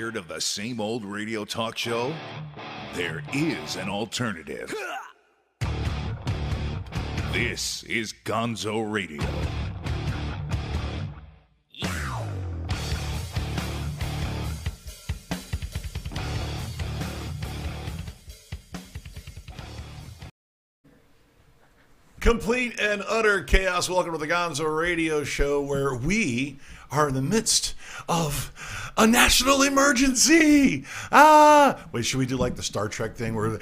Tired of the same old radio talk show? There is an alternative. This is GONZO Radio. Complete and utter chaos. Welcome to the GONZO Radio Show, where we are in the midst of a national emergency. Wait, should we do like the Star Trek thing where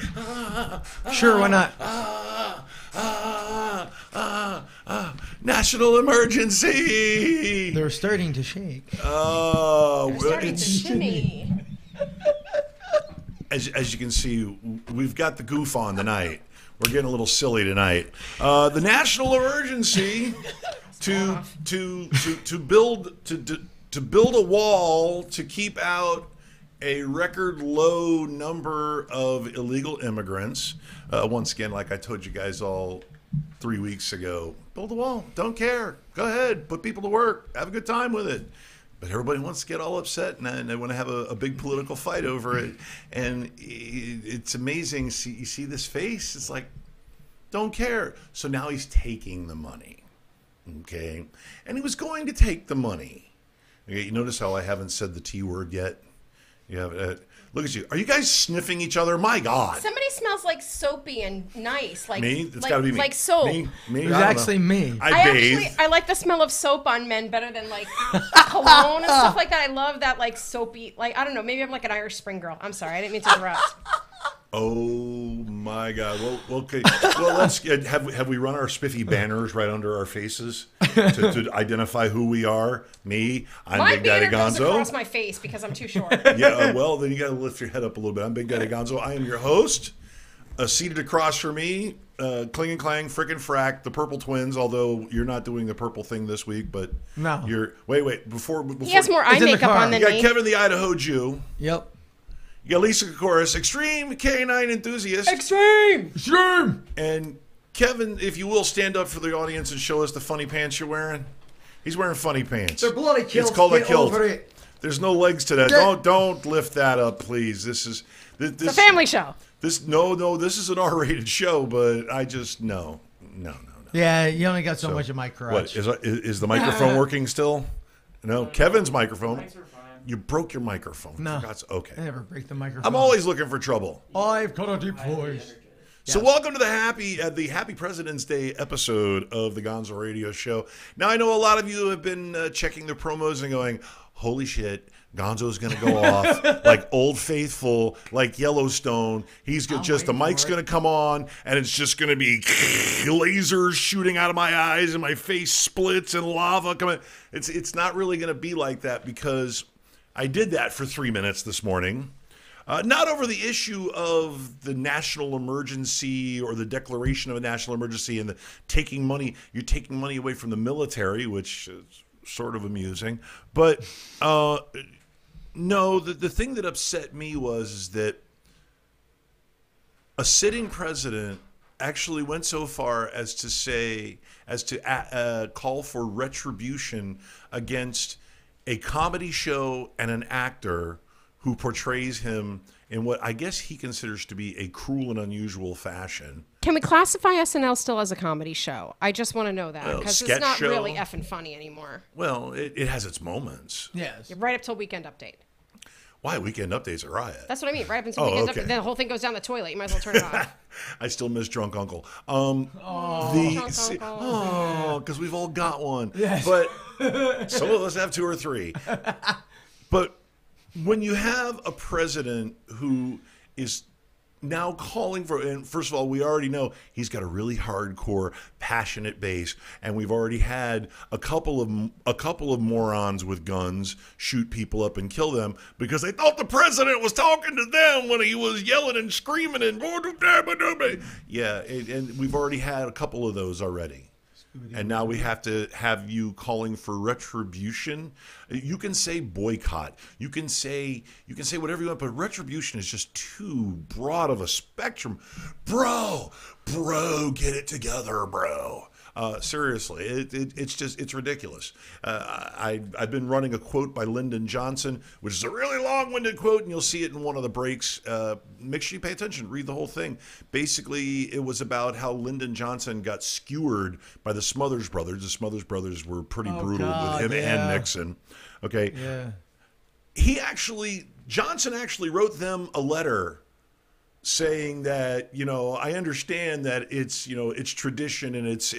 sure, why not? National emergency. They're starting to shake. They're starting to shimmy. As you can see, we've got the goof on tonight. We're getting a little silly tonight. The national emergency to build a wall to keep out a record low number of illegal immigrants. Once again, like I told you guys all 3 weeks ago, build a wall. Don't care. Go ahead. Put people to work. Have a good time with it. But everybody wants to get all upset and they want to have a big political fight over it. And it's amazing. You see this face? It's like, don't care. So now he's taking the money. Okay? And he was going to take the money. Okay, you notice how I haven't said the T word yet? Yeah, look at you. Are you guys sniffing each other? My God. Somebody smells like soapy and nice. Like me? It's got to be me. Like soap. Me? It was actually me. I like the smell of soap on men better than like cologne and stuff like that. I love that like soapy, like, I don't know, maybe I'm like an Irish spring girl. I'm sorry, I didn't mean to interrupt. Oh my God! Well, okay. Well, let's have we run our spiffy banners right under our faces to identify who we are. Me, I'm My Big Daddy banner goes Gonzo. across my face because I'm too short. Yeah, well, then you got to lift your head up a little bit. I'm Big Daddy Gonzo. I am your host. Seated across from me, Cling and Clang, Frickin' Frack, the Purple Twins. Although you're not doing the purple thing this week, but no, you're. Wait. Before he has more eye makeup on than me. You me. got Kevin the Idaho Jew. Yep. You got Lisa Kokoris, extreme K9 enthusiast. Extreme! And Kevin, if you will, stand up for the audience and show us the funny pants you're wearing. He's wearing funny pants. They're bloody kilts. It's called a kilt. Over it. There's no legs to that. Don't lift that up, please. This is it's a family show. This is an R-rated show, but I just no. Yeah, you only got so much of my crotch. What is the microphone working still? No, Kevin's microphone. You broke your microphone. No. Okay. I never break the microphone. I'm always looking for trouble. I've got a deep voice. So welcome to the Happy President's Day episode of the GONZO Radio Show. Now, I know a lot of you have been checking the promos and going, holy shit, Gonzo's going to go off like Old Faithful, like Yellowstone. The mic's going to come on, and it's just going to be lasers shooting out of my eyes, and my face splits, and lava coming. It's not really going to be like that because I did that for 3 minutes this morning. Not over the issue of the national emergency or the declaration of a national emergency and the taking money. You're taking money away from the military, which is sort of amusing. But no, the thing that upset me was that a sitting president actually went so far as to call for retribution against a comedy show and an actor who portrays him in what I guess he considers to be a cruel and unusual fashion. Can we classify SNL still as a comedy show? I just want to know that because it's not show. really effing funny anymore. Well, it has its moments. Yes. Yeah, right up till Weekend Update. Why? Weekend Update's a riot. That's what I mean. Right up until Weekend Update. Then the whole thing goes down the toilet. You might as well turn it off. I still miss Drunk Uncle. Drunk Uncle. Because we've all got one. Yes. But some of us have two or three. But when you have a president who is now calling for, and first of all, we already know he's got a really hardcore, passionate base, and we've already had a couple of morons with guns shoot people up and kill them because they thought the president was talking to them when he was yelling and screaming and yeah, and we've already had a couple of those already. And now we have to have you calling for retribution. You can say boycott. You can say whatever you want, but retribution is just too broad of a spectrum. Bro, get it together, bro. Seriously, it's ridiculous. I've been running a quote by Lyndon Johnson, which is a really long-winded quote, and you'll see it in one of the breaks. Make sure you pay attention, read the whole thing. Basically, it was about how Lyndon Johnson got skewered by the Smothers Brothers. The Smothers Brothers were pretty brutal with him and Nixon. Okay. Yeah. Johnson actually wrote them a letter saying that, I understand that it's tradition and it's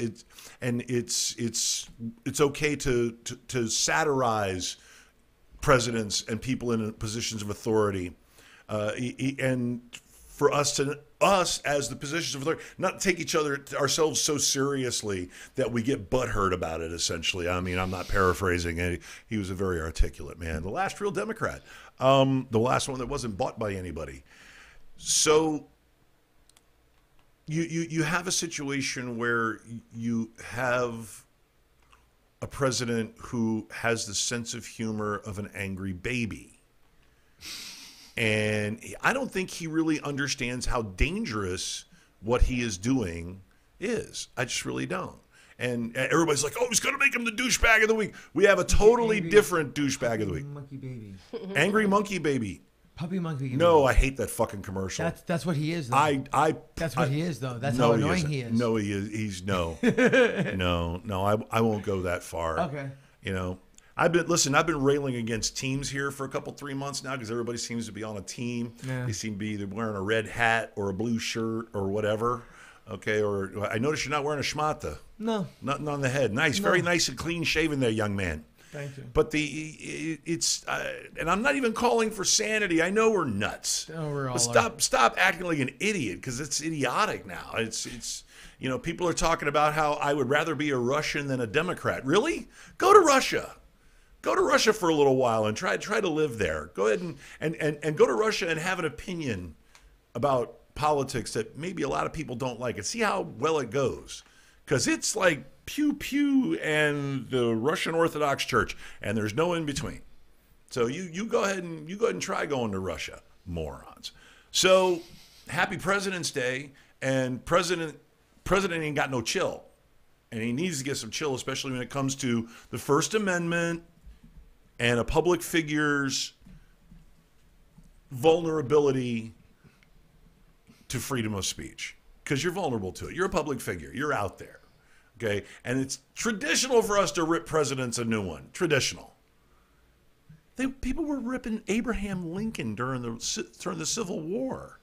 okay to satirize presidents and people in positions of authority, and for us as the positions of authority, not take ourselves so seriously that we get butthurt about it. Essentially, I mean, I'm not paraphrasing. He was a very articulate man, the last real Democrat, the last one that wasn't bought by anybody. So you have a situation where you have a president who has the sense of humor of an angry baby. And I don't think he really understands how dangerous what he is doing is. I just really don't. And everybody's like, oh, he's going to make him the douchebag of the week. We have a totally different douchebag of the week. Monkey baby. Angry monkey baby. Puppy monkey. No, I hate that fucking commercial. That's what he is, though. That's what he is, though. That's how annoying he is. No, he is. He's no. No, I won't go that far. Okay. I've been railing against teams here for 3 months now because everybody seems to be on a team. Yeah. They seem to be either wearing a red hat or a blue shirt or whatever. Okay, or I notice you're not wearing a schmata. No. Nothing on the head. Nice, very nice and clean shaven there, young man. Thank you. But and I'm not even calling for sanity. I know we're nuts. Oh, we're all stop acting like an idiot because it's idiotic now. It's people are talking about how I would rather be a Russian than a Democrat. Really? Go to Russia. Go to Russia for a little while and try to live there. Go ahead and go to Russia and have an opinion about politics that maybe a lot of people don't like and see how well it goes. Because it's like pew pew and the Russian Orthodox Church, and there's no in between. So you go ahead and try going to Russia, morons. So happy President's Day, and President ain't got no chill, and he needs to get some chill, especially when it comes to the First Amendment and a public figure's vulnerability to freedom of speech, because you're vulnerable to it. You're a public figure. You're out there. Okay, and it's traditional for us to rip presidents a new one. Traditional. People were ripping Abraham Lincoln during the Civil War.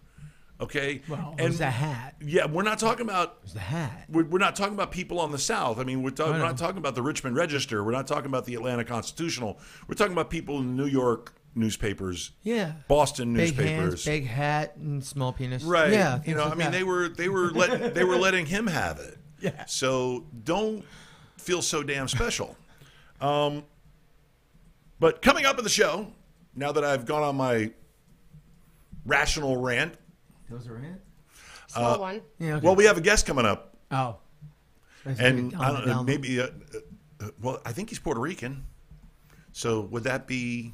Okay, well, it was the hat. Yeah, we're not talking about. It was the hat. We're not talking about people on the South. I mean, we're not talking about the Richmond Register. We're not talking about the Atlanta Constitutional. We're talking about people in the New York newspapers. Yeah. Boston big newspapers. Hands, big hat, and small penis. Right. Yeah. They were letting him have it. Yeah. So don't feel so damn special. But coming up in the show, now that I've gone on my rational rant. That was a rant? Small one. Yeah, okay. Well, we have a guest coming up. Oh. And I don't know, maybe, I think he's Puerto Rican. So would that be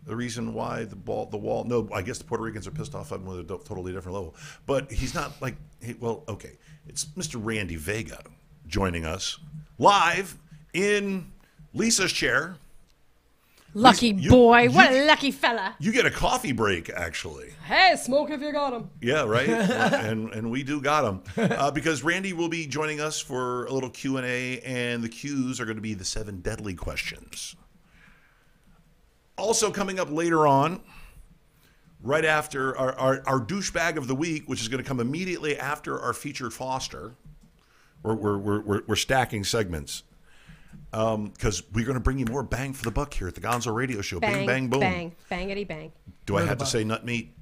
the reason why the wall? No, I guess the Puerto Ricans are pissed off at him with a totally different level. But he's not like, okay. It's Mr. Randy Vega joining us live in Lisa's chair. Lucky boy. What a lucky fella. You get a coffee break, actually. Hey, smoke if you got him. Yeah, right? and we do got him. Because Randy will be joining us for a little Q&A, and the Qs are going to be the 7 deadly questions. Also coming up later on, right after our douchebag of the week, which is going to come immediately after our featured Foster. We're stacking segments because we're going to bring you more bang for the buck here at the Gonzo Radio Show. Bang, bang, boom. Bang, bangity bang. Do I have to say nut meat?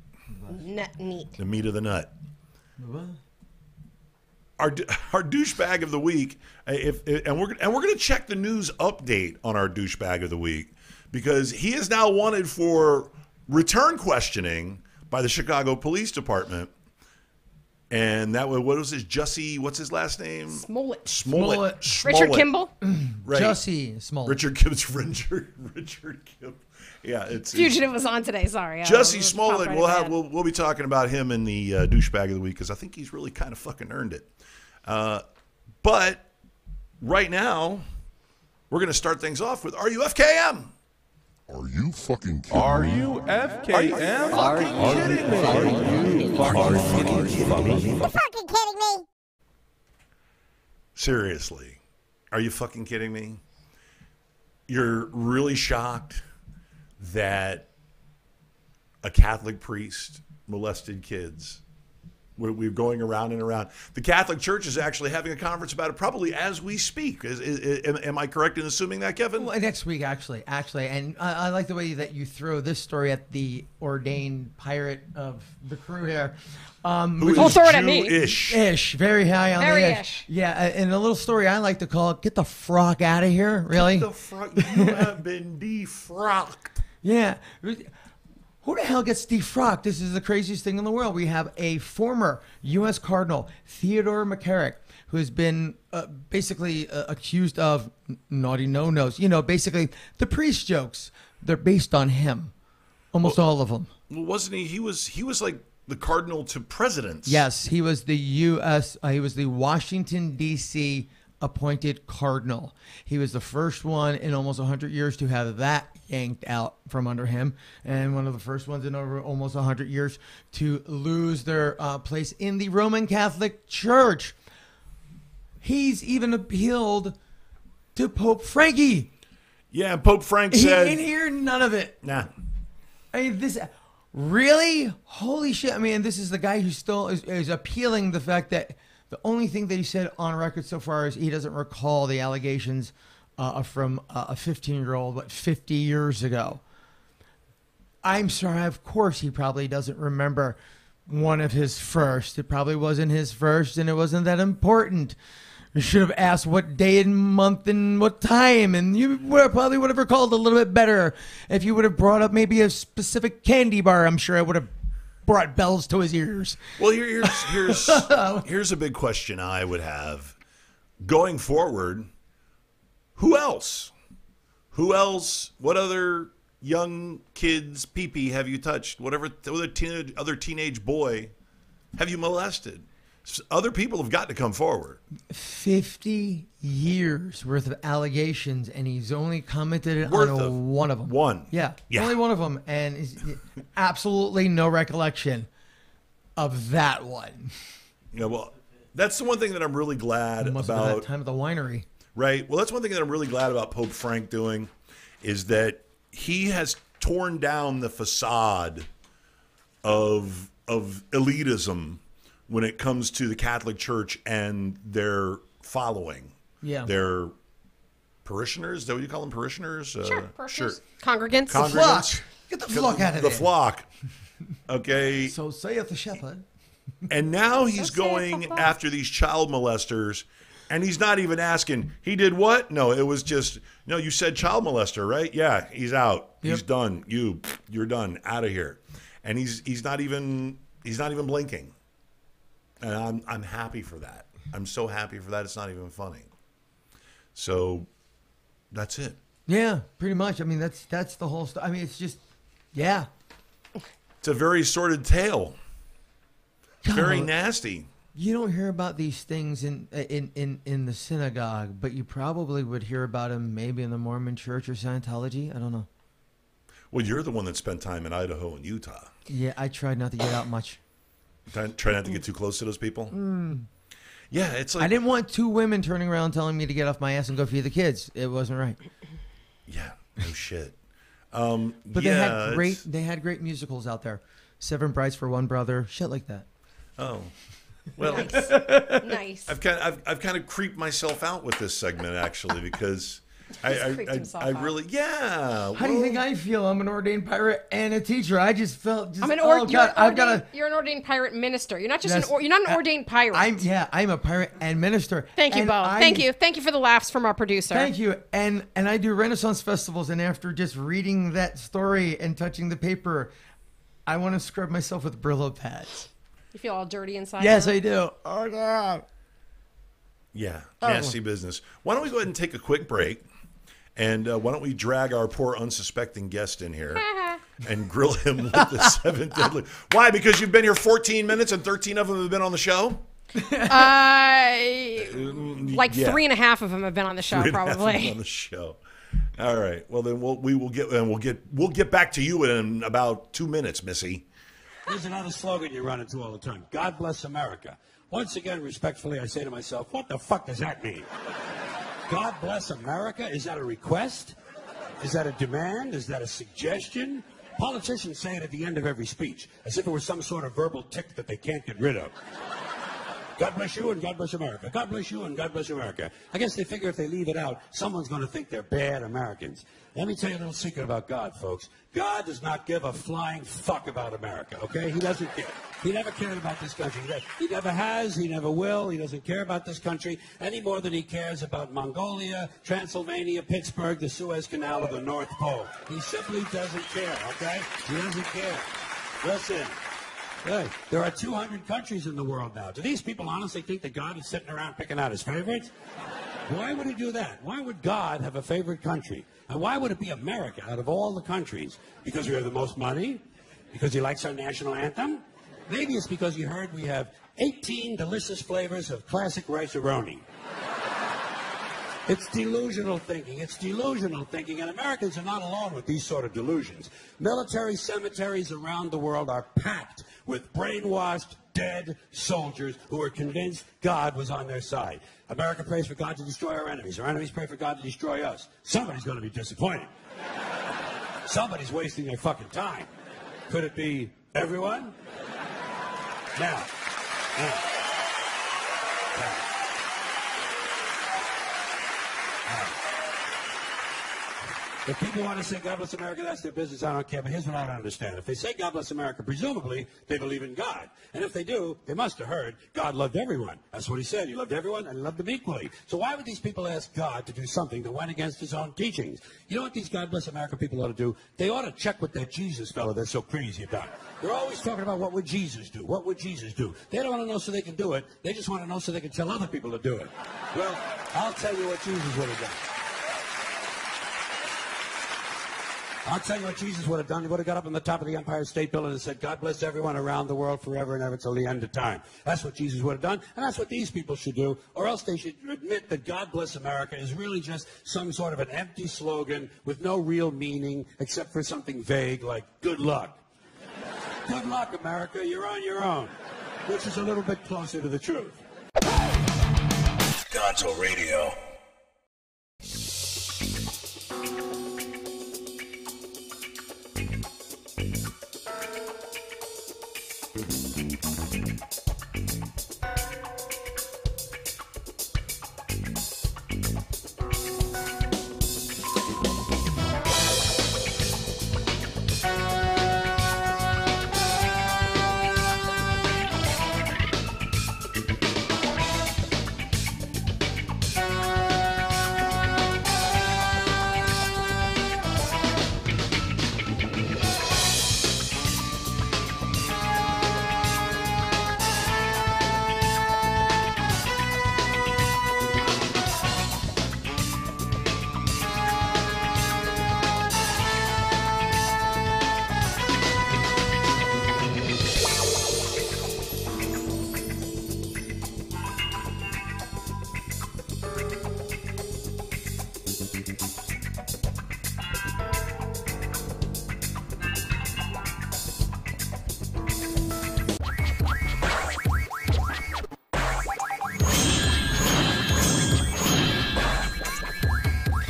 Nut meat. The meat of the nut. Our douchebag of the week, and we're going to check the news update on our douchebag of the week because he is now wanted for return questioning by the Chicago Police Department. And that was, what was his, Jussie, what's his last name? Smollett. Richard Kimball? Right. Jussie Smollett. Richard Kimball. Yeah, it's Fugitive was on today, sorry. Jussie Smollett, we'll be talking about him in the douchebag of the week because I think he's really kind of fucking earned it. But right now, we're going to start things off with RUFKM. Are you fucking kidding Are me? you FKM? Are you fucking kidding me? Seriously, are you fucking kidding me? You're really shocked that a Catholic priest molested kids? We're going around and around. The Catholic Church is actually having a conference about it probably as we speak. Am I correct in assuming that, Kevin? Well, next week, actually. And I like the way that you throw this story at the ordained pirate of the crew here. Who throw is it at me. Jewish. Very high on Very the ish. Yeah, and a little story I like to call it, get the frock out of here, really? You have been defrocked. Yeah. Who the hell gets defrocked? This is the craziest thing in the world. We have a former U.S. Cardinal, Theodore McCarrick, who has been basically accused of naughty no-nos. You know, basically the priest jokes. They're based on him, almost all of them. Well, wasn't he? He was like the cardinal to presidents. Yes, he was the U.S. He was the Washington D.C. appointed cardinal. He was the first one in almost 100 years to have that yanked out from under him, and one of the first ones in over almost 100 years to lose their place in the Roman Catholic Church. He's even appealed to Pope Frankie. Yeah, Pope Frank said... He didn't hear none of it. Nah. I mean, this... Really? Holy shit. I mean, this is the guy who still is appealing the fact that the only thing that he said on record so far is he doesn't recall the allegations from a 15-year-old, 50 years ago. I'm sorry, of course he probably doesn't remember one of his first. It probably wasn't his first, and it wasn't that important. You should have asked what day and month and what time, and you probably would have recalled a little bit better if you would have brought up maybe a specific candy bar. I'm sure I would have brought bells to his ears. Well, here's a big question I would have going forward. Who else? Who else? What other young kids' pee-pee have you touched? Whatever other teenage boy have you molested? Other people have got to come forward. 50 years worth of allegations, and he's only commented on one of them. One. Yeah, only one of them, and absolutely no recollection of that one. Yeah, well, that's the one thing that I'm really glad Must have been about. that time at the winery. Right. Well, that's one thing that I'm really glad about Pope Frank doing is that he has torn down the facade of elitism when it comes to the Catholic Church and their following. Yeah. Their parishioners. Is that what you call them? Parishioners? Sure. Congregants. Congregants. Get the flock out of The there. flock. Okay. So saith the shepherd. And now he's saith going the flock. after these child molesters, and he's not even asking, he did what? No, it was just, no, you said child molester, right? Yeah, he's out. Yep. He's done. You're done. Out of here. And he's not even blinking. And I'm happy for that. I'm so happy for that. It's not even funny. So that's it. Yeah, pretty much. I mean, that's the whole stuff. I mean, it's just, yeah. It's a very sordid tale. Very God. nasty. You don't hear about these things in the synagogue, but you probably would hear about them maybe in the Mormon Church or Scientology. I don't know. Well, you're the one that spent time in Idaho and Utah. Yeah, I tried not to get out much. Try not to get too close to those people. Yeah, it's like I didn't want two women turning around telling me to get off my ass and go feed the kids. It wasn't right. Yeah, no shit. But yeah, they had great musicals out there. Seven Brides for One Brother, shit like that. Oh, well, Nice. I've kind of creeped myself out with this segment actually because creeped himself I out. really How do you think I feel? I'm an ordained pirate and a teacher. I just felt I'm an You're an ordained pirate minister. You're not just Yes. you're not an ordained pirate. I'm a pirate and minister. Thank you, And Bo. Thank you for the laughs from our producer. Thank you. And I do Renaissance festivals, and after just reading that story and touching the paper, I want to scrub myself with Brillo pads. You feel all dirty inside. Yes, now? I do. Oh God. Yeah, nasty business. Why don't we go ahead and take a quick break, and why don't we drag our poor unsuspecting guest in here and grill him with the seven deadly? Why? Because you've been here 14 minutes and 13 of them have been on the show. Like Yeah. 3.5 of them have been on the show, probably. On the show. All right. Well, then we'll get back to you in about 2 minutes, Missy. Here's another slogan you run into all the time. God bless America. Once again, respectfully, I say to myself, what the fuck does that mean? God bless America? Is that a request? Is that a demand? Is that a suggestion? Politicians say it at the end of every speech, as if it was some sort of verbal tic that they can't get rid of. God bless you and God bless America. God bless you and God bless America. I guess they figure if they leave it out, someone's going to think they're bad Americans. Let me tell you a little secret about God, folks. God does not give a flying fuck about America, okay? He doesn't care. He never cared about this country. He never has. He never will. He doesn't care about this country any more than he cares about Mongolia, Transylvania, Pittsburgh, the Suez Canal, or the North Pole. He simply doesn't care, okay? He doesn't care. Listen. Hey, there are 200 countries in the world now. Do these people honestly think that God is sitting around picking out his favorites? Why would he do that? Why would God have a favorite country? And why would it be America out of all the countries? Because we have the most money? Because he likes our national anthem? Maybe it's because he heard we have 18 delicious flavors of classic rice-a-roni. It's delusional thinking. It's delusional thinking. And Americans are not alone with these sort of delusions. Military cemeteries around the world are packed with brainwashed, dead soldiers who are convinced God was on their side. America prays for God to destroy our enemies. Our enemies pray for God to destroy us. Somebody's going to be disappointed. Somebody's wasting their fucking time. Could it be everyone? Now. If people want to say God bless America, that's their business. I don't care. But here's what I don't understand. If they say God bless America, presumably they believe in God. And if they do, they must have heard God loved everyone. That's what he said. He loved everyone and he loved them equally. So why would these people ask God to do something that went against his own teachings? You know what these God bless America people ought to do? They ought to check with that Jesus fellow that's so crazy about. They're always talking about what would Jesus do? What would Jesus do? They don't want to know so they can do it. They just want to know so they can tell other people to do it. Well, I'll tell you what Jesus would have done. I'll tell you what Jesus would have done. He would have got up on the top of the Empire State Building and said, God bless everyone around the world forever and ever till the end of time. That's what Jesus would have done, and that's what these people should do, or else they should admit that God bless America is really just some sort of an empty slogan with no real meaning except for something vague like good luck. Good luck, America. You're on your own, which is a little bit closer to the truth. GONZO Radio.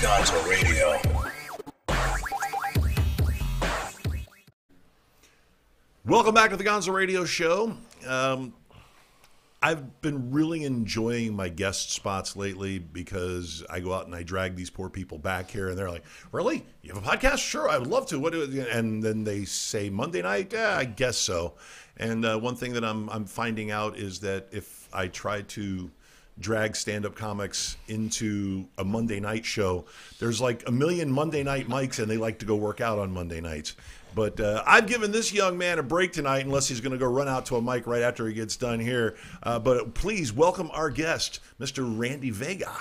GONZO Radio. Welcome back to the GONZO Radio Show. I've been really enjoying my guest spots lately because I go out and I drag these poor people back here, and they're like, "Really? You have a podcast? Sure, I would love to." And then they say Monday night, "Yeah, I guess so." And one thing that I'm finding out is that if I try to drag stand-up comics into a Monday night show, there's like a million Monday night mics, and they like to go work out on Monday nights. But I've given this young man a break tonight, unless he's going to go run out to a mic right after he gets done here. But please welcome our guest, Mr. Randy Vega.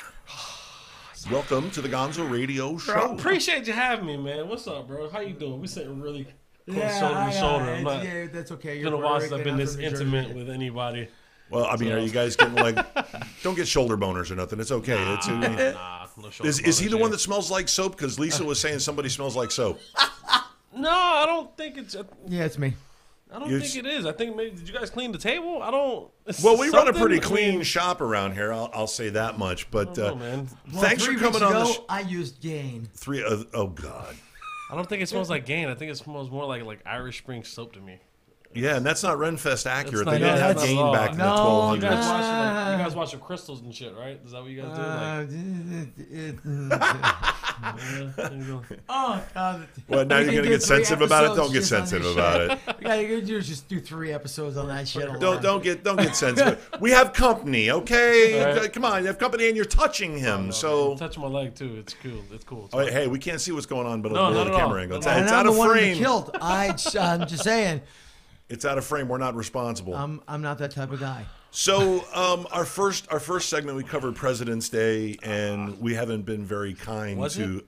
Welcome to the GONZO Radio Show. Bro, appreciate you having me, man. What's up, bro? How you doing? We sitting really close shoulder to shoulder. Yeah, that's okay. It's been a while since I've been this intimate with anybody. Well, I mean, are you guys getting like? Don't get shoulder boners or nothing. It's okay. No shoulder Is he the boners one yet. that smells like soap? Because Lisa was saying somebody smells like soap. No, I don't think it's. Yeah, it's me. I don't think it is. I think maybe did you guys clean the table? I don't. Well, we run a something- pretty I clean mean, shop around here. I'll say that much. But I don't know, man. thanks for 3 coming weeks on the ago, show. I used Gain. Oh God. I don't think it smells like Gain. I think it smells more like Irish Spring soap to me. Yeah, and that's not Renfest accurate. not- They didn't no, have that's Gain not back in the No, You guys 1200s. watch you guys watch the crystals and shit, right? Is that what you guys do? There you go. Oh, God. Well, now We you're can gonna do get 3 sensitive about it. episodes Don't get just on this sensitive shit. about it. Yeah, you're gonna do is just do 3 episodes on that shit. alone. Don't get sensitive. We have company, okay? All right. Come on, you have company, and you're touching him. So, Touch my leg too. It's cool. It's cool. It's oh, fine. hey, we can't see what's going on, but No, below not the at all. camera angle. It's, And it's And out I'm of the one in the frame. kilt. I'm just saying. It's out of frame. We're not responsible. I'm not that type of guy. So our first segment, we covered President's Day, and we haven't been very kind Was to.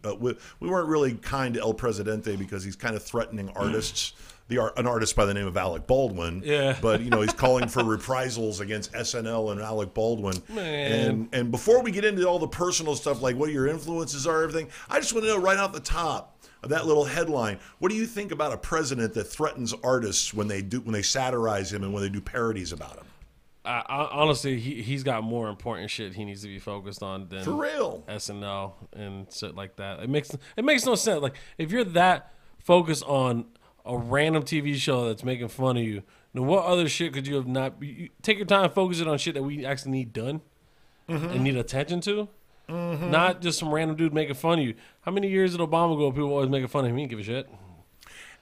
We weren't really kind to El Presidente because he's kind of threatening artists. An artist by the name of Alec Baldwin. Yeah. But he's calling for reprisals against SNL and Alec Baldwin. Man. And before we get into all the personal stuff, like what your influences are, everything, I just want to know right off the top of that little headline, what do you think about a president that threatens artists when they satirize him and when they do parodies about him? Honestly, he's got more important shit he needs to be focused on than For real. SNL and shit like that. It makes no sense. Like if you're that focused on a random TV show that's making fun of you, then what other shit could you have not? Take your time, focus it on shit that we actually need done and need attention to. Not just some random dude making fun of you. How many years did Obama go? People always making fun of him. He didn't give a shit.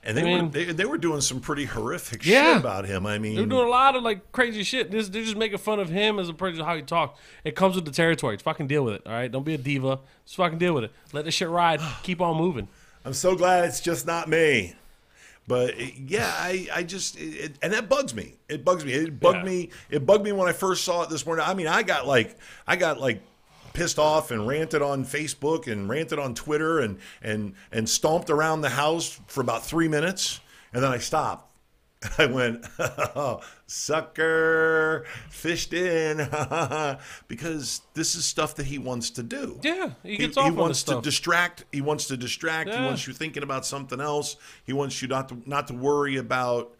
And they were doing some pretty horrific Yeah. shit about him. I mean, They're doing a lot of like crazy shit. They're just making fun of him as a person, how he talks. It comes with the territory. Just fucking deal with it. All right, don't be a diva. Just fucking deal with it. Let this shit ride. Keep on moving. I'm so glad it's just not me. But yeah, I just and that bugs me. It bugs me. It bugged me. It bugged me when I first saw it this morning. I mean, I got like pissed off and ranted on Facebook and ranted on Twitter and stomped around the house for about 3 minutes, and then I stopped. I went, oh, sucker, fished in, because this is stuff that he wants to do. Yeah, he gets He off on this wants to stuff. distract. He wants to distract. He Yeah. wants you thinking about something else. He wants you not to worry about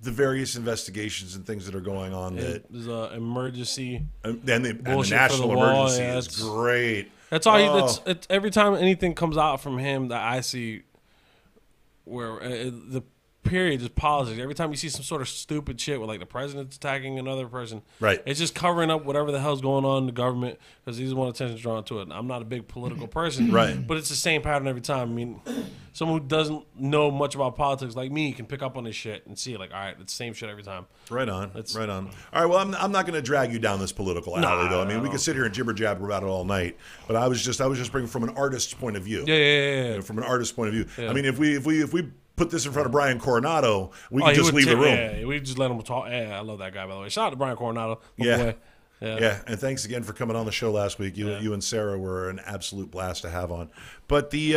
the various investigations and things that are going on. That There's an emergency. and the Bullshit for national the wall, emergency yeah, is it's- great. That's all. Oh. It's every time anything comes out from him that I see, where the period is politics. Every time you see some sort of stupid shit where like the president's attacking another person, Right. It's just covering up whatever the hell's going on in the government because he doesn't want attention drawn to it. I'm not a big political person, Right. But it's the same pattern every time. I mean, someone who doesn't know much about politics like me can pick up on this shit and see like, all right, it's the same shit every time. Right on. Right on. All right. Well, I'm not going to drag you down this political alley, though. I mean, we could sit here and jibber jabber about it all night. But I was just bringing from an artist's point of view. Yeah. From an artist's point of view. Yeah. I mean, if we put this in front of Brian Coronado, we Oh, could he just would leave the room. Yeah, we just let him talk. Yeah, I love that guy, by the way. Shout out to Brian Coronado. my Yeah. boy. Yeah, and thanks again for coming on the show last week. You and Sarah were an absolute blast to have on. But we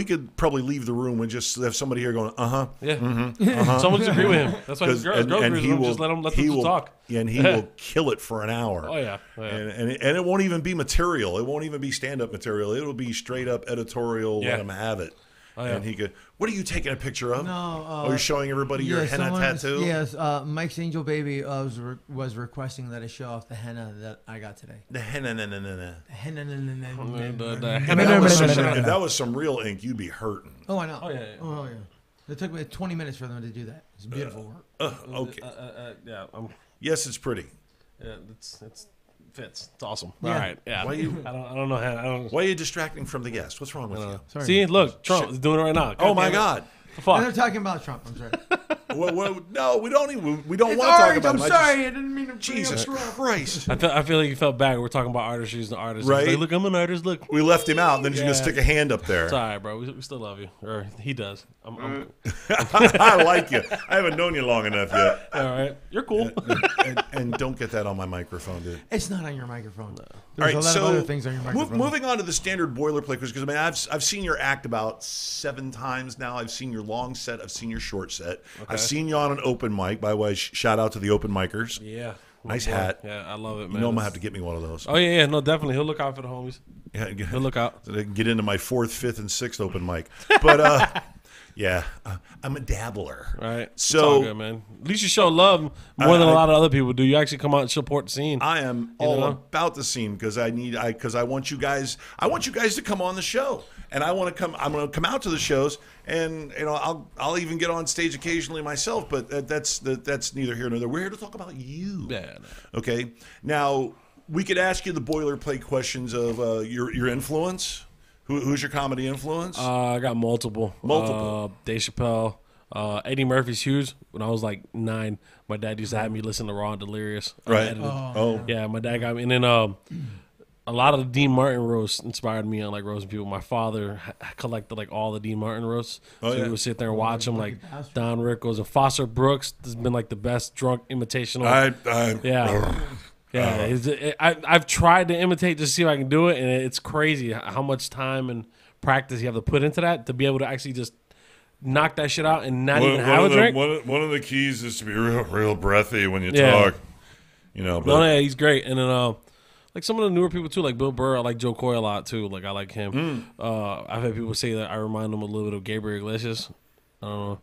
could probably leave the room and just have somebody here going, Yeah. Someone just agree with him. That's why his girl agrees with him. Just let them talk. Yeah, and he will kill it for an hour. Oh, yeah. And it won't even be material. It won't even be stand-up material. It'll be straight up editorial. Yeah. Let him have it. Oh, yeah. And he could. What are you taking a picture of? No. You're showing everybody your henna tattoo. Yes, Mike's Angel Baby was requesting that I show off the henna that I got today. The henna. Henna. If that was some real ink, you'd be hurting. Oh, I know. Oh, yeah. Oh, yeah. It took me 20 minutes for them to do that. It's beautiful work. Okay. Yeah. Yes, it's pretty. Yeah. It's fits. It's awesome. Yeah. All right. Yeah. Why you- I don't know how. I don't. Why are you distracting from the guest? What's wrong with you? Sorry. See, look, Trump is doing it right now. Oh my damn it. God! The fuck. And they're talking about Trump. I'm sorry. No, we don't even. We don't It's want to talk orange. about I'm him. sorry. I didn't mean to bring Jesus up Trump. Christ! I feel like you felt bad. We're talking about artistry and artists. Right. Like, look, I'm an artist. Look. We left him out, and then he's gonna Yeah. stick a hand up there. It's all right, bro. We still love you. Or he does. I like you. I haven't known you long enough yet. All right. You're cool. And don't get that on my microphone, dude. It's not on your microphone. All There's right, a lot so of other things on your microphone. moving on to the standard boilerplate, because I mean I've seen your act about 7 times now. I've seen your long set. I've seen your short set. I've seen you on an open mic. By the way, shout out to the open micers. Yeah. Nice hat. Yeah, I love it, man. You know I'm gonna have to get me one of those. Oh yeah, no, definitely. He'll look out for the homies. Yeah, He'll look out. so they can get into my 4th, 5th, and 6th open mic. But yeah, I'm a dabbler. Right. So it's all good, man. At least you show love more than a lot of other people do. You actually come out and support the scene. I am all about the scene because I want you guys. I want you guys to come on the show, and I'm going to come out to the shows, and I'll even get on stage occasionally myself. But that's neither here nor there. We're here to talk about you. Yeah. Okay. Now we could ask you the boilerplate questions of your influence. Who's your comedy influence? I got multiple. Dave Chappelle. Eddie Murphy's huge. When I was like 9, my dad used to have me listen to Raw and Delirious. Right. Yeah, my dad got me. And then a lot of the Dean Martin roasts inspired me on like roasting people. My father collected like all the Dean Martin roasts. So we would sit there and watch them, like Don Rickles and Foster Brooks. This has been like the best drunk imitation. Yeah, I've tried to imitate just to see if I can do it, and it's crazy how much time and practice you have to put into that to be able to actually just knock that shit out and not even have a drink. One of the keys is to be real breathy when you talk. Yeah, he's great. And then like some of the newer people too, like Bill Burr. I like Joe Coy a lot too. Like I like him. I've had people say that I remind them a little bit of Gabriel Iglesias. I don't know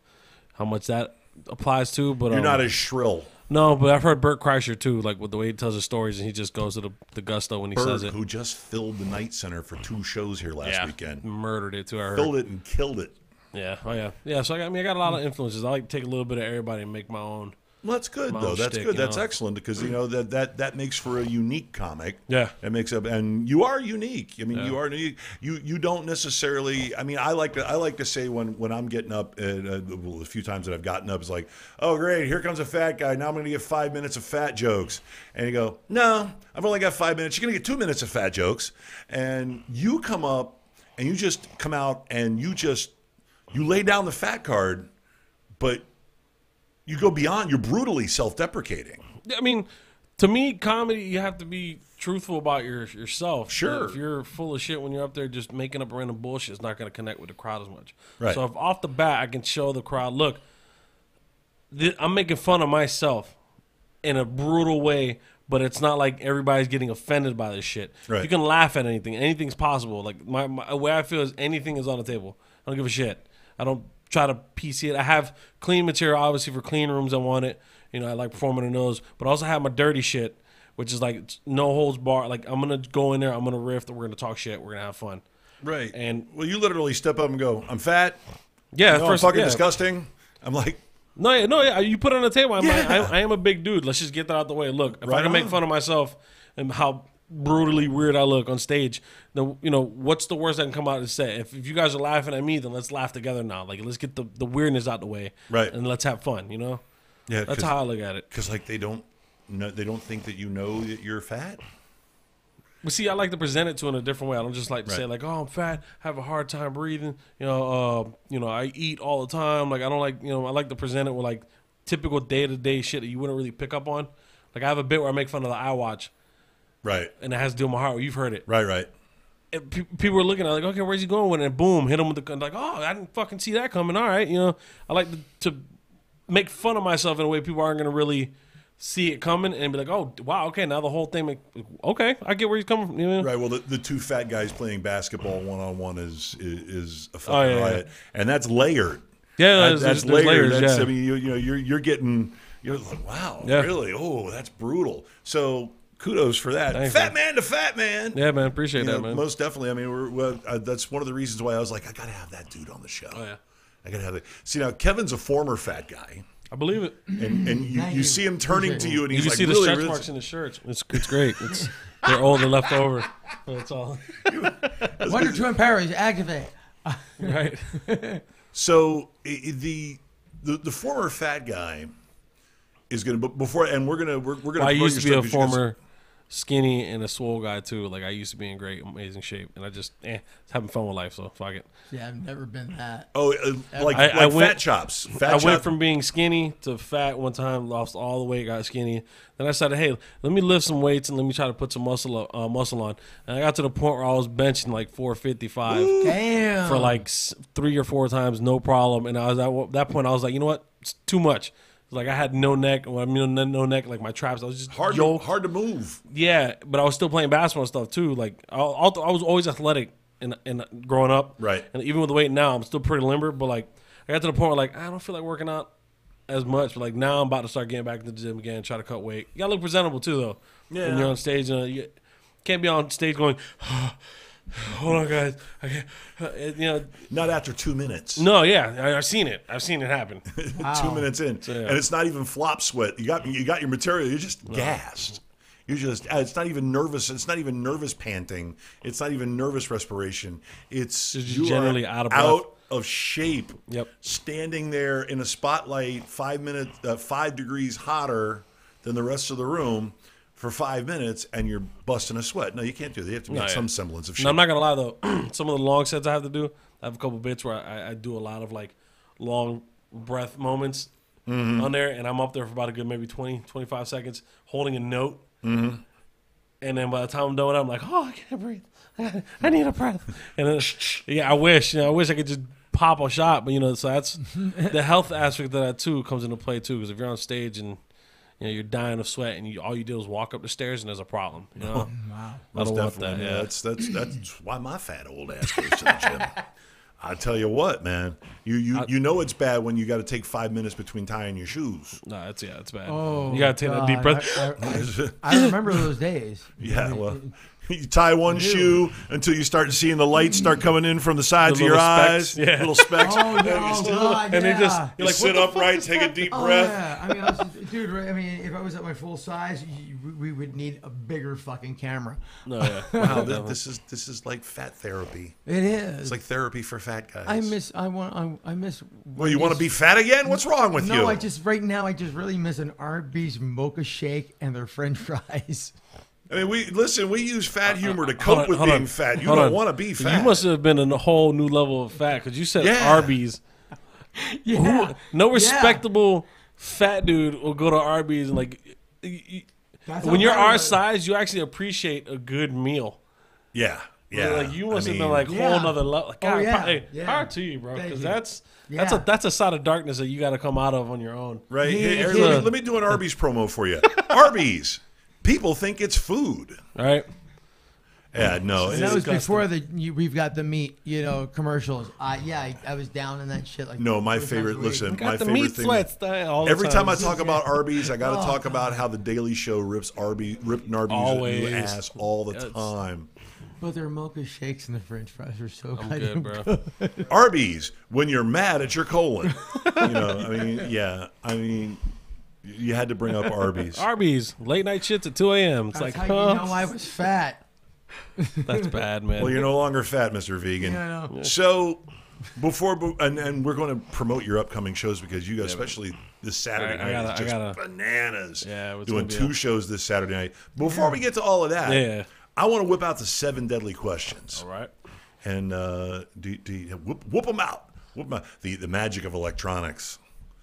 how much that applies to, but you're not as shrill. No, but I've heard Bert Kreischer too, like with the way he tells his stories, and he just goes to the gusto when he says it. Who just filled the Night Center for 2 shows here last weekend. Murdered it too. I heard. Filled it and killed it. Yeah. Oh yeah. Yeah. So I got a lot of influences. I like to take a little bit of everybody and make my own. Well, that's good though. That's good. That's excellent because that makes for a unique comic. Yeah. It makes up, and you are unique. I mean, you are unique. You don't necessarily. I mean, I like to say when I'm getting up, a few times that I've gotten up, it's like, oh great, here comes a fat guy. Now I'm going to get 5 minutes of fat jokes, and you go, no, I've only got 5 minutes. You're going to get 2 minutes of fat jokes, and you come up and you just come out and you lay down the fat card, but you go beyond. You're brutally self-deprecating. I mean, to me, comedy, you have to be truthful about yourself. Sure. If you're full of shit when you're up there just making up random bullshit, it's not going to connect with the crowd as much. Right. So if off the bat I can show the crowd, look, I'm making fun of myself in a brutal way, but it's not like everybody's getting offended by this shit. Right. You can laugh at anything. Anything's possible. Like my way I feel is anything is on the table. I don't give a shit. I don't try to PC it. I have clean material, obviously, for clean rooms. I want it. I like performing in those. But I also have my dirty shit, which is like no holds bar. Like I'm going to go in there, I'm going to riff, we're going to talk shit, we're going to have fun. Right. And well, you literally step up and go, I'm fat. Yeah. No, I'm fucking disgusting. I'm like. No, you put it on the table. I am a big dude. Let's just get that out the way. Look, if I can make fun of myself and how brutally weird I look on stage, then what's the worst I can come out and say? If you guys are laughing at me, then let's laugh together now. Like let's get the weirdness out the way, right? And let's have fun. Yeah, that's how I look at it. Because like they don't think that that you're fat. But see, I like to present it to in a different way. I don't just like to say like, oh, I'm fat, have a hard time breathing. I eat all the time. Like I don't like I like to present it with like typical day-to-day shit that you wouldn't really pick up on. Like I have a bit where I make fun of the iWatch. Right. And it has to do with my heart. You've heard it. Right. And people were looking at it like, okay, where's he going with it? And boom, hit him with the, like, oh, I didn't fucking see that coming. All right. I like to make fun of myself in a way people aren't going to really see it coming and be like, oh, wow, okay, now the whole thing, okay, I get where he's coming from. Right. Well, the 2 fat guys playing basketball one-on-one is a fucking riot. And that's layered. Yeah, that's layered. That's, I mean, you're getting, you're like, wow, really? Oh, that's brutal. So kudos for that. Thanks, fat man to fat man. Yeah, man. Appreciate that, man. Most definitely. I mean, that's one of the reasons why I was like, I got to have that dude on the show. Oh, yeah. I got to have it. See, now, Kevin's a former fat guy. I believe it. And you see him turning to you, and he's you like, see the really, stretch really marks in the shirts. It's great. They're old and left over. That's all. Wonder Twin Parries, activate. Right. So the former fat guy is going to before, and we're going to. I used to be a former skinny and a swole guy too. Like I used to be in great, amazing shape, and I just having fun with life. So fuck it. Yeah, I've never been that. Oh, like fat chops. I went from being skinny to fat one time, lost all the weight, got skinny. Then I decided, hey, let me lift some weights and let me try to put some muscle on. And I got to the point where I was benching like 455. Damn. For like 3 or 4 times, no problem. And I was at that point, I was like, you know what? It's too much. Like I had no neck. Well, I mean, no neck. Like my traps, I was just hard yoked. to move. Yeah, but I was still playing basketball and stuff too. Like I was always athletic in growing up. Right. And even with the weight now, I'm still pretty limber. But like I got to the point where like I don't feel like working out as much. But like now I'm about to start getting back to the gym again, try to cut weight. You gotta look presentable too, though. Yeah. When you're on stage, you can't be on stage going, hold on, guys. I can't, Not after 2 minutes. No, yeah, I've seen it. I've seen it happen. 2 minutes in, So, yeah. and it's not even flop sweat. You got your material. You're just gassed. You're just. It's not even nervous. It's not even nervous panting. It's not even nervous respiration. It's Just you generally are out of breath. out of shape. Yep. Standing there in a spotlight, 5 degrees hotter than the rest of the room for 5 minutes, and you're busting a sweat. No, you can't do that. You have to make some semblance of shape. No, I'm not gonna lie though. Some of the long sets I have to do, I have a couple bits where I do a lot of like long breath moments on there, and I'm up there for about a good maybe 20, 25 seconds holding a note. And then by the time I'm done, I'm like, oh, I can't breathe. I need a breath. And then, yeah, I wish I could just pop a shot, but so that's the health aspect of that too comes into play too. Because if you're on stage and you're dying of sweat, and all you do is walk up the stairs, and there's a problem. Wow. I don't want that. Definitely. Yeah. That's why my fat old ass goes to the gym. I tell you what, man, you know it's bad when you got to take 5 minutes between tying your shoes. No, it's bad. Oh, You gotta take that deep God. breath. I remember those days. Yeah, well, you tie one shoe until you start seeing the lights start coming in from the sides The of your little eyes, specks, yeah. little specks. Oh, no, God, and they yeah. just You you're like, sit what the fuck upright, is take a that? deep Oh, breath. yeah. I mean, dude, right, I mean, if I was at my full size, we would need a bigger fucking camera. No, yeah. Wow, this is like fat therapy. It is. It's like therapy for fat guys. I miss. Well, you want to be fat again? What's wrong with you? No, I just really miss an Arby's mocha shake and their French fries. I mean, we use fat humor to cope with hold being on. fat. You Hold don't on. want to be fat. You must have been in a whole new level of fat because you said Yeah. Arby's. Yeah. No respectable fat dude will go to Arby's and That's when how you're bad our it was. size, you actually appreciate a good meal. Yeah. Yeah. Like you must I have mean, been like Yeah. whole nother level. Like, God, yeah. hey, Yeah. power to you, bro, Thank because you. that's a side of darkness that you got to come out of on your own. right. Yeah, Hey, yeah, Aaron, yeah. let me do an Arby's promo for you. Arby's. People think it's food. All right. Yeah, no. And it that is- was before we've got the meat, commercials. I was down in that shit. Like No, my 4 times favorite. a week. Listen, Got my the favorite meat thing. sweats all the Every time I time. talk about Arby's, I got to Oh, talk God. about how the Daily Show ripped Arby's Always. a new ass all the It's- time. But their mocha shakes and the French fries are so I'm goddamn good, bro. Arby's, when you're mad at your colon. I mean, you had to bring up Arby's. Arby's late night shits at 2 a.m. It's That's like, how you know I was fat. that's bad, man. Well, you're no longer fat, Mr. Vegan. Yeah, I know. So, and we're going to promote your upcoming shows because you guys, especially this Saturday I night, is just gotta- bananas. Yeah, it's doing gonna be 2 shows this Saturday night. Before we get to all of that, Yeah. I want to whip out the 7 deadly questions. All right. And whoop them out. Whoop 'em out. The magic of electronics.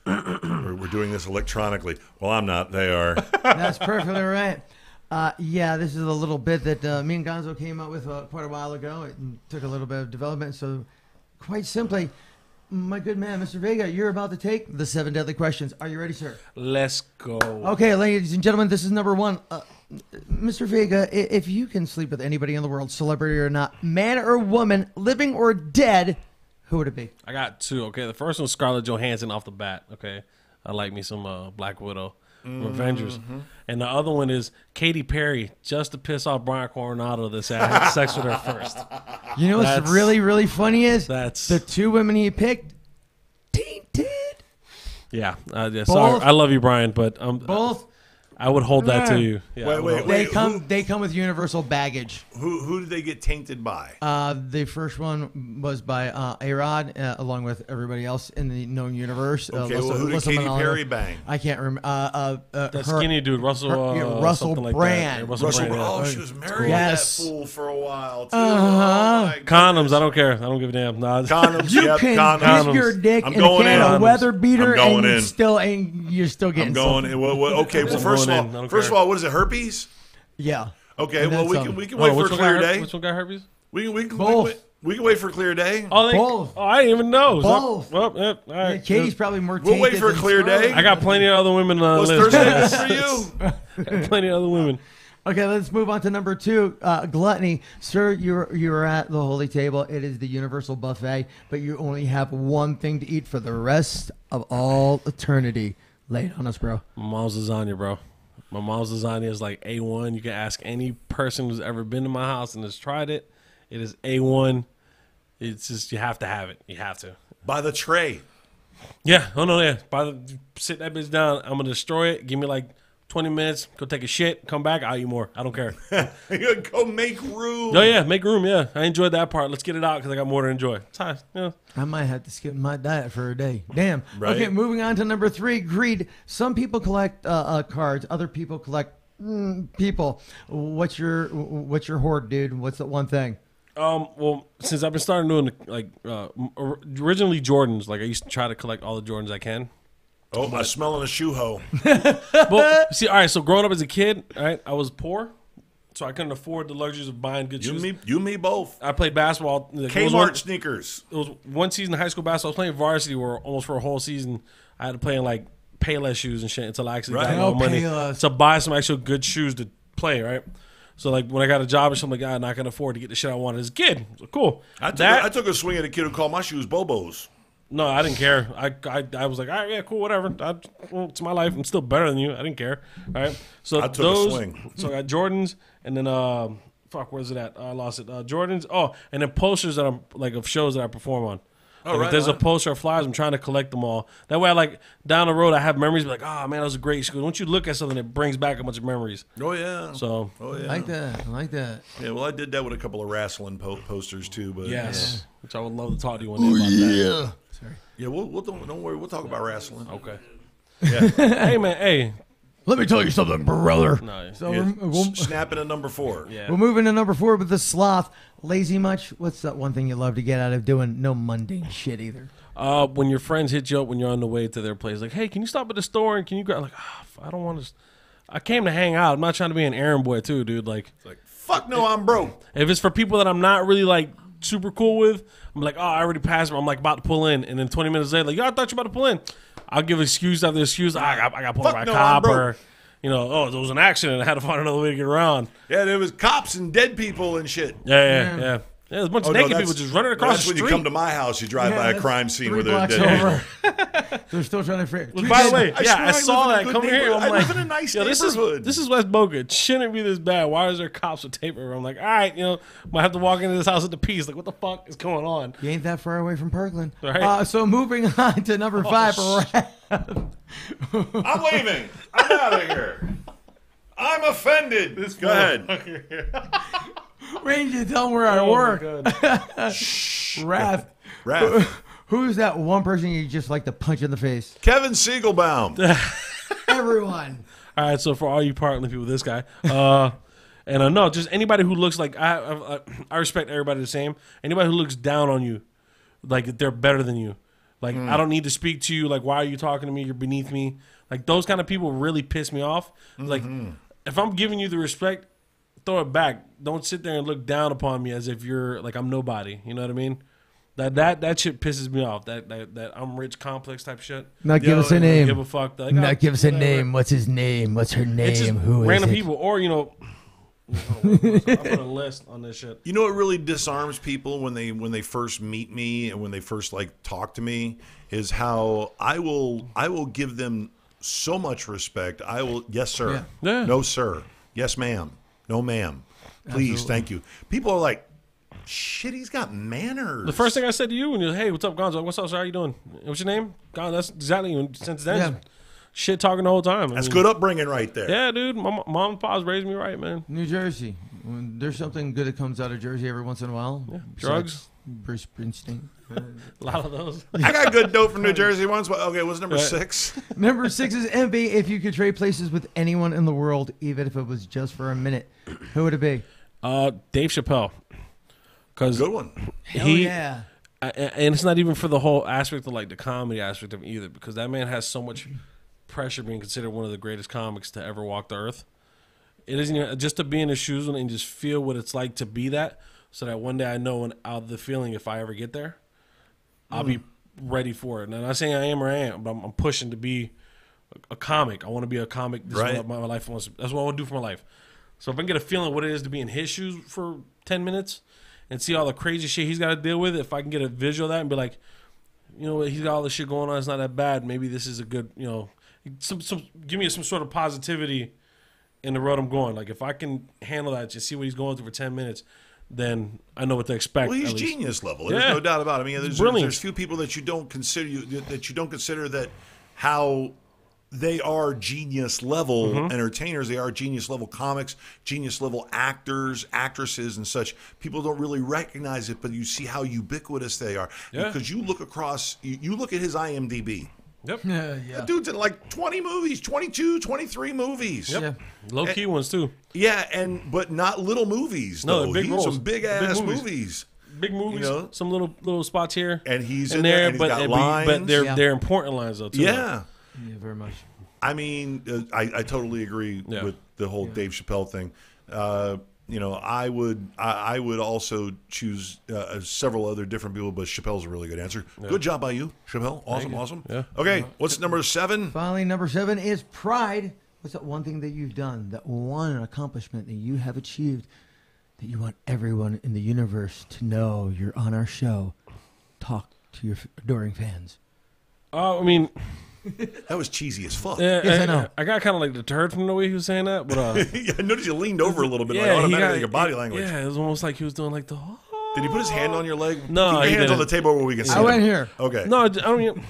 We're doing this electronically. Well, I'm not. They are. That's perfectly right. This is a little bit that me and Gonzo came up with quite a while ago. It took a little bit of development. So, quite simply, my good man, Mr. Vega, you're about to take the 7 deadly questions. Are you ready, sir? Let's go. Okay, ladies and gentlemen, this is number 1. Mr. Vega, if you can sleep with anybody in the world, celebrity or not, man or woman, living or dead, who would it be? I got 2. Okay, the first one's Scarlett Johansson off the bat. Okay, I like me some Black Widow, from Avengers, and the other one is Katy Perry, just to piss off Brian Coronado. This had sex with her first. You know what's That's- really, really funny is That's the 2 women he picked, tainted. yeah. Sorry, I love you, Brian, but Both. I would hold that to you. Yeah, I would Wait, hold- wait. They come with universal baggage. Who did they get tainted by? The first one was by A-Rod, along with everybody else in the known universe. Okay, who did Katy Perry bang? I can't remember. that skinny dude, Russell. Russell something like Brand. That. Yeah, Russell Russell. Brand. Oh, Yeah. she was married Yes. to that fool for a while too. Uh-huh. Oh, my Condoms. I don't care. I don't give a damn. Nah, Condoms. You Yep, can condoms. dip your dick I'm in a going can in. of weather beater, I'm going and in. you're still getting I'm going. something. Okay. Well, I'm first going in. I of don't all, care. what is it? Herpes? Yeah. Okay. And Well, that's, we can Oh, wait for a which one clear got day. Which one got herpes? We can Both. We can wait for a clear day. Both. Oh, I didn't even know. Both. Well, yep, all right. Yeah, Katie's probably more. We'll wait tainted for a than clear day. Scarlett. I got plenty of other women on What's the list. Thursday for you? Got plenty of other women. Okay, let's move on to number 2. Gluttony. Sir, you're at the holy table. It is the universal buffet, but you only have one thing to eat for the rest of all eternity. Lay it on us, bro. My mom's lasagna, bro. My mom's lasagna is like A1. You can ask any person who's ever been to my house and has tried it. It is A1. It's just, you have to have it. You have to. By the tray. Yeah. Oh, no, yeah. Sit that bitch down. I'm going to destroy it. Give me like 20 minutes. Go take a shit. Come back. I'll eat more. I don't care. Go make room. Oh, yeah. Make room. Yeah. I enjoyed that part. Let's get it out because I got more to enjoy. It's high. Yeah. I might have to skip my diet for a day. Damn. Right. Okay, moving on to number 3. Greed. Some people collect cards. Other people collect people. What's your hoard, dude? What's the one thing? Well, since I've been starting doing originally Jordans, like I used to try to collect all the Jordans I can. Oh, I'm smelling a shoe hoe. Well, see, all right. So growing up as a kid, all right, I was poor, so I couldn't afford the luxuries of buying good shoes. You and me both. I played basketball. Kmart sneakers. It was one season of high school basketball. I was playing varsity where almost for a whole season I had to play in like Payless shoes and shit until I actually got no money to buy some actual good shoes to play. Right. So like when I got a job or something, like I'm not gonna afford to get the shit I wanted as a kid. So cool. I took a swing at a kid who called my shoes Bobos. No, I didn't care. I was like, all right, yeah, cool, whatever. It's my life. I'm still better than you. I didn't care. All right. So I took a swing. So I got Jordans, and then where's it at? I lost it. Jordans. Oh, and then posters that I'm like of shows that I perform on. Like if there's a poster of flyers, I'm trying to collect them all. That way, I like down the road, I have memories. Be like, oh man, that was a great school. Once you look at something, it brings back a bunch of memories. Oh yeah. So. Oh yeah. I like that. Yeah. Well, I did that with a couple of wrestling posters too. But yes. Which I would love to talk to you one day about that. Sorry. Yeah. Don't worry. We'll talk about wrestling. Okay. Yeah. Hey man. Hey. Let me tell you something, brother. No. So Yeah. we'll Snap into number 4. Yeah. we're moving to number 4 with the sloth. Lazy much? What's that one thing you love to get out of doing? No mundane shit either. When your friends hit you up when you're on the way to their place, like, hey, can you stop at the store and can you grab? Like, I don't want to. I came to hang out. I'm not trying to be an errand boy too, dude. Like, Fuck no, I'm broke. if it's for people that I'm not really like super cool with, I'm like, oh, I already passed them. I'm like about to pull in, and then 20 minutes later, like, yo, I thought you were about to pull in. I'll give excuse after excuse. I got pulled Fuck by a no, cop, I'm or oh, there was an accident. I had to find another way to get around. Yeah, there was cops and dead people and shit. Yeah. There's a bunch of naked people just running across that's the when street. you come to my house, you drive by a that's crime scene 3 where there's blocks dead people. over. They're still trying to figure. By the way, I yeah, swear I I saw live in a that good coming here. neighborhood. I'm I like, live in a nice yo, neighborhood. This is West Boca. It shouldn't be this bad. Why is there cops with tape everywhere? I'm like, all right, might have to walk into this house at the peace. Like, what the fuck is going on? You ain't that far away from Parkland. Right. So moving on to number 5. I'm leaving. I'm out of here. I'm offended. Go ahead. Ranger, tell them where I Oh, work. Wrath. Raph. Who's that one person you just like to punch in the face? Kevin Siegelbaum. Everyone. All right, so for all you Parkland people, this guy, and no, just anybody who looks like I respect everybody the same. Anybody who looks down on you, like they're better than you. Like I don't need to speak to you. Like why are you talking to me? You're beneath me. Like those kind of people really piss me off. Like if I'm giving you the respect, throw it back. Don't sit there and look down upon me as if you're like I'm nobody. You know what I mean? That shit pisses me off. That I'm rich complex type shit. Not give us a Don't name. give a fuck. Like, Not give us a whatever. name. What's his name? What's her name? It's just Who is random it? people, or I put a list on this shit. You know what really disarms people when they first meet me and when they first like talk to me is how I will give them so much respect. I will, yes sir, Yeah. no sir, yes ma'am, no ma'am, please, thank you. People are like, shit, he's got manners. The first thing I said to you when you're, hey, what's up, Gonzo? What's up, sir? How you doing? What's your name? Gon. That's exactly since then. Yeah. Shit talking the whole time. That's good upbringing right there. Yeah, dude. My mom and pops raised me right, man. New Jersey. When there's something good that comes out of Jersey every once in a while. Yeah. Drugs. Bruce Springsteen. A lot of those. I got good dope from New Jersey once. Okay, what's number 6? Number 6 is MB. If you could trade places with anyone in the world, even if it was just for a minute, who would it be? Dave Chappelle. Because Good one. Hell yeah. and it's not even for the whole aspect of like the comedy aspect of it either, because that man has so much pressure being considered one of the greatest comics to ever walk the earth. It isn't even just to be in his shoes and just feel what it's like to be that. so that one day I know the feeling if I ever get there, I'll be ready for it. And I'm not saying I am or I am, but I'm pushing to be a comic. I want to be a comic. This is what my life wants. That's what I want to do for my life. So if I can get a feeling what it is to be in his shoes for 10 minutes and see all the crazy shit he's got to deal with, if I can get a visual of that and be like, you know what, he's got all this shit going on, it's not that bad. Maybe this is a good, you know, give me some sort of positivity in the road I'm going. Like if I can handle that, just see what he's going through for 10 minutes, then I know what to expect. Well, he's genius level. There's no doubt about it. I mean, there's few people that you don't consider that how they are genius level entertainers. They are genius level comics, genius level actors, actresses, and such. People don't really recognize it, but you see how ubiquitous they are. Yeah. Because you look across, you look at his IMDb. Yep. That dude's in like 20 movies, 22, 23 movies. Yep. Low key ones too. Yeah, but not little movies. No, big roles. Some big ass movies. Big movies. You know? Some little spots here. And he's in there, and he's got lines. But they're important lines though too. Yeah. Yeah, very much. I mean, I totally agree with the whole Dave Chappelle thing. You know, I would also choose several other different people, but Chappelle's a really good answer. Yeah. Good job by you, Chappelle. Awesome. Yeah. Okay, what's number 7? Finally, number 7 is pride. What's that one thing that you've done, that one accomplishment that you have achieved that you want everyone in the universe to know you're on our show? Talk to your adoring fans. I mean... That was cheesy as fuck. Yes, I know. I got kind of like deterred from the way he was saying that, but yeah, I noticed you leaned over a little bit, like automatically your body language. Yeah, it was almost like he was doing like the. Did he put his hand on your leg? No, keep your hands on the table where we can see. I went here. Okay. No, I mean,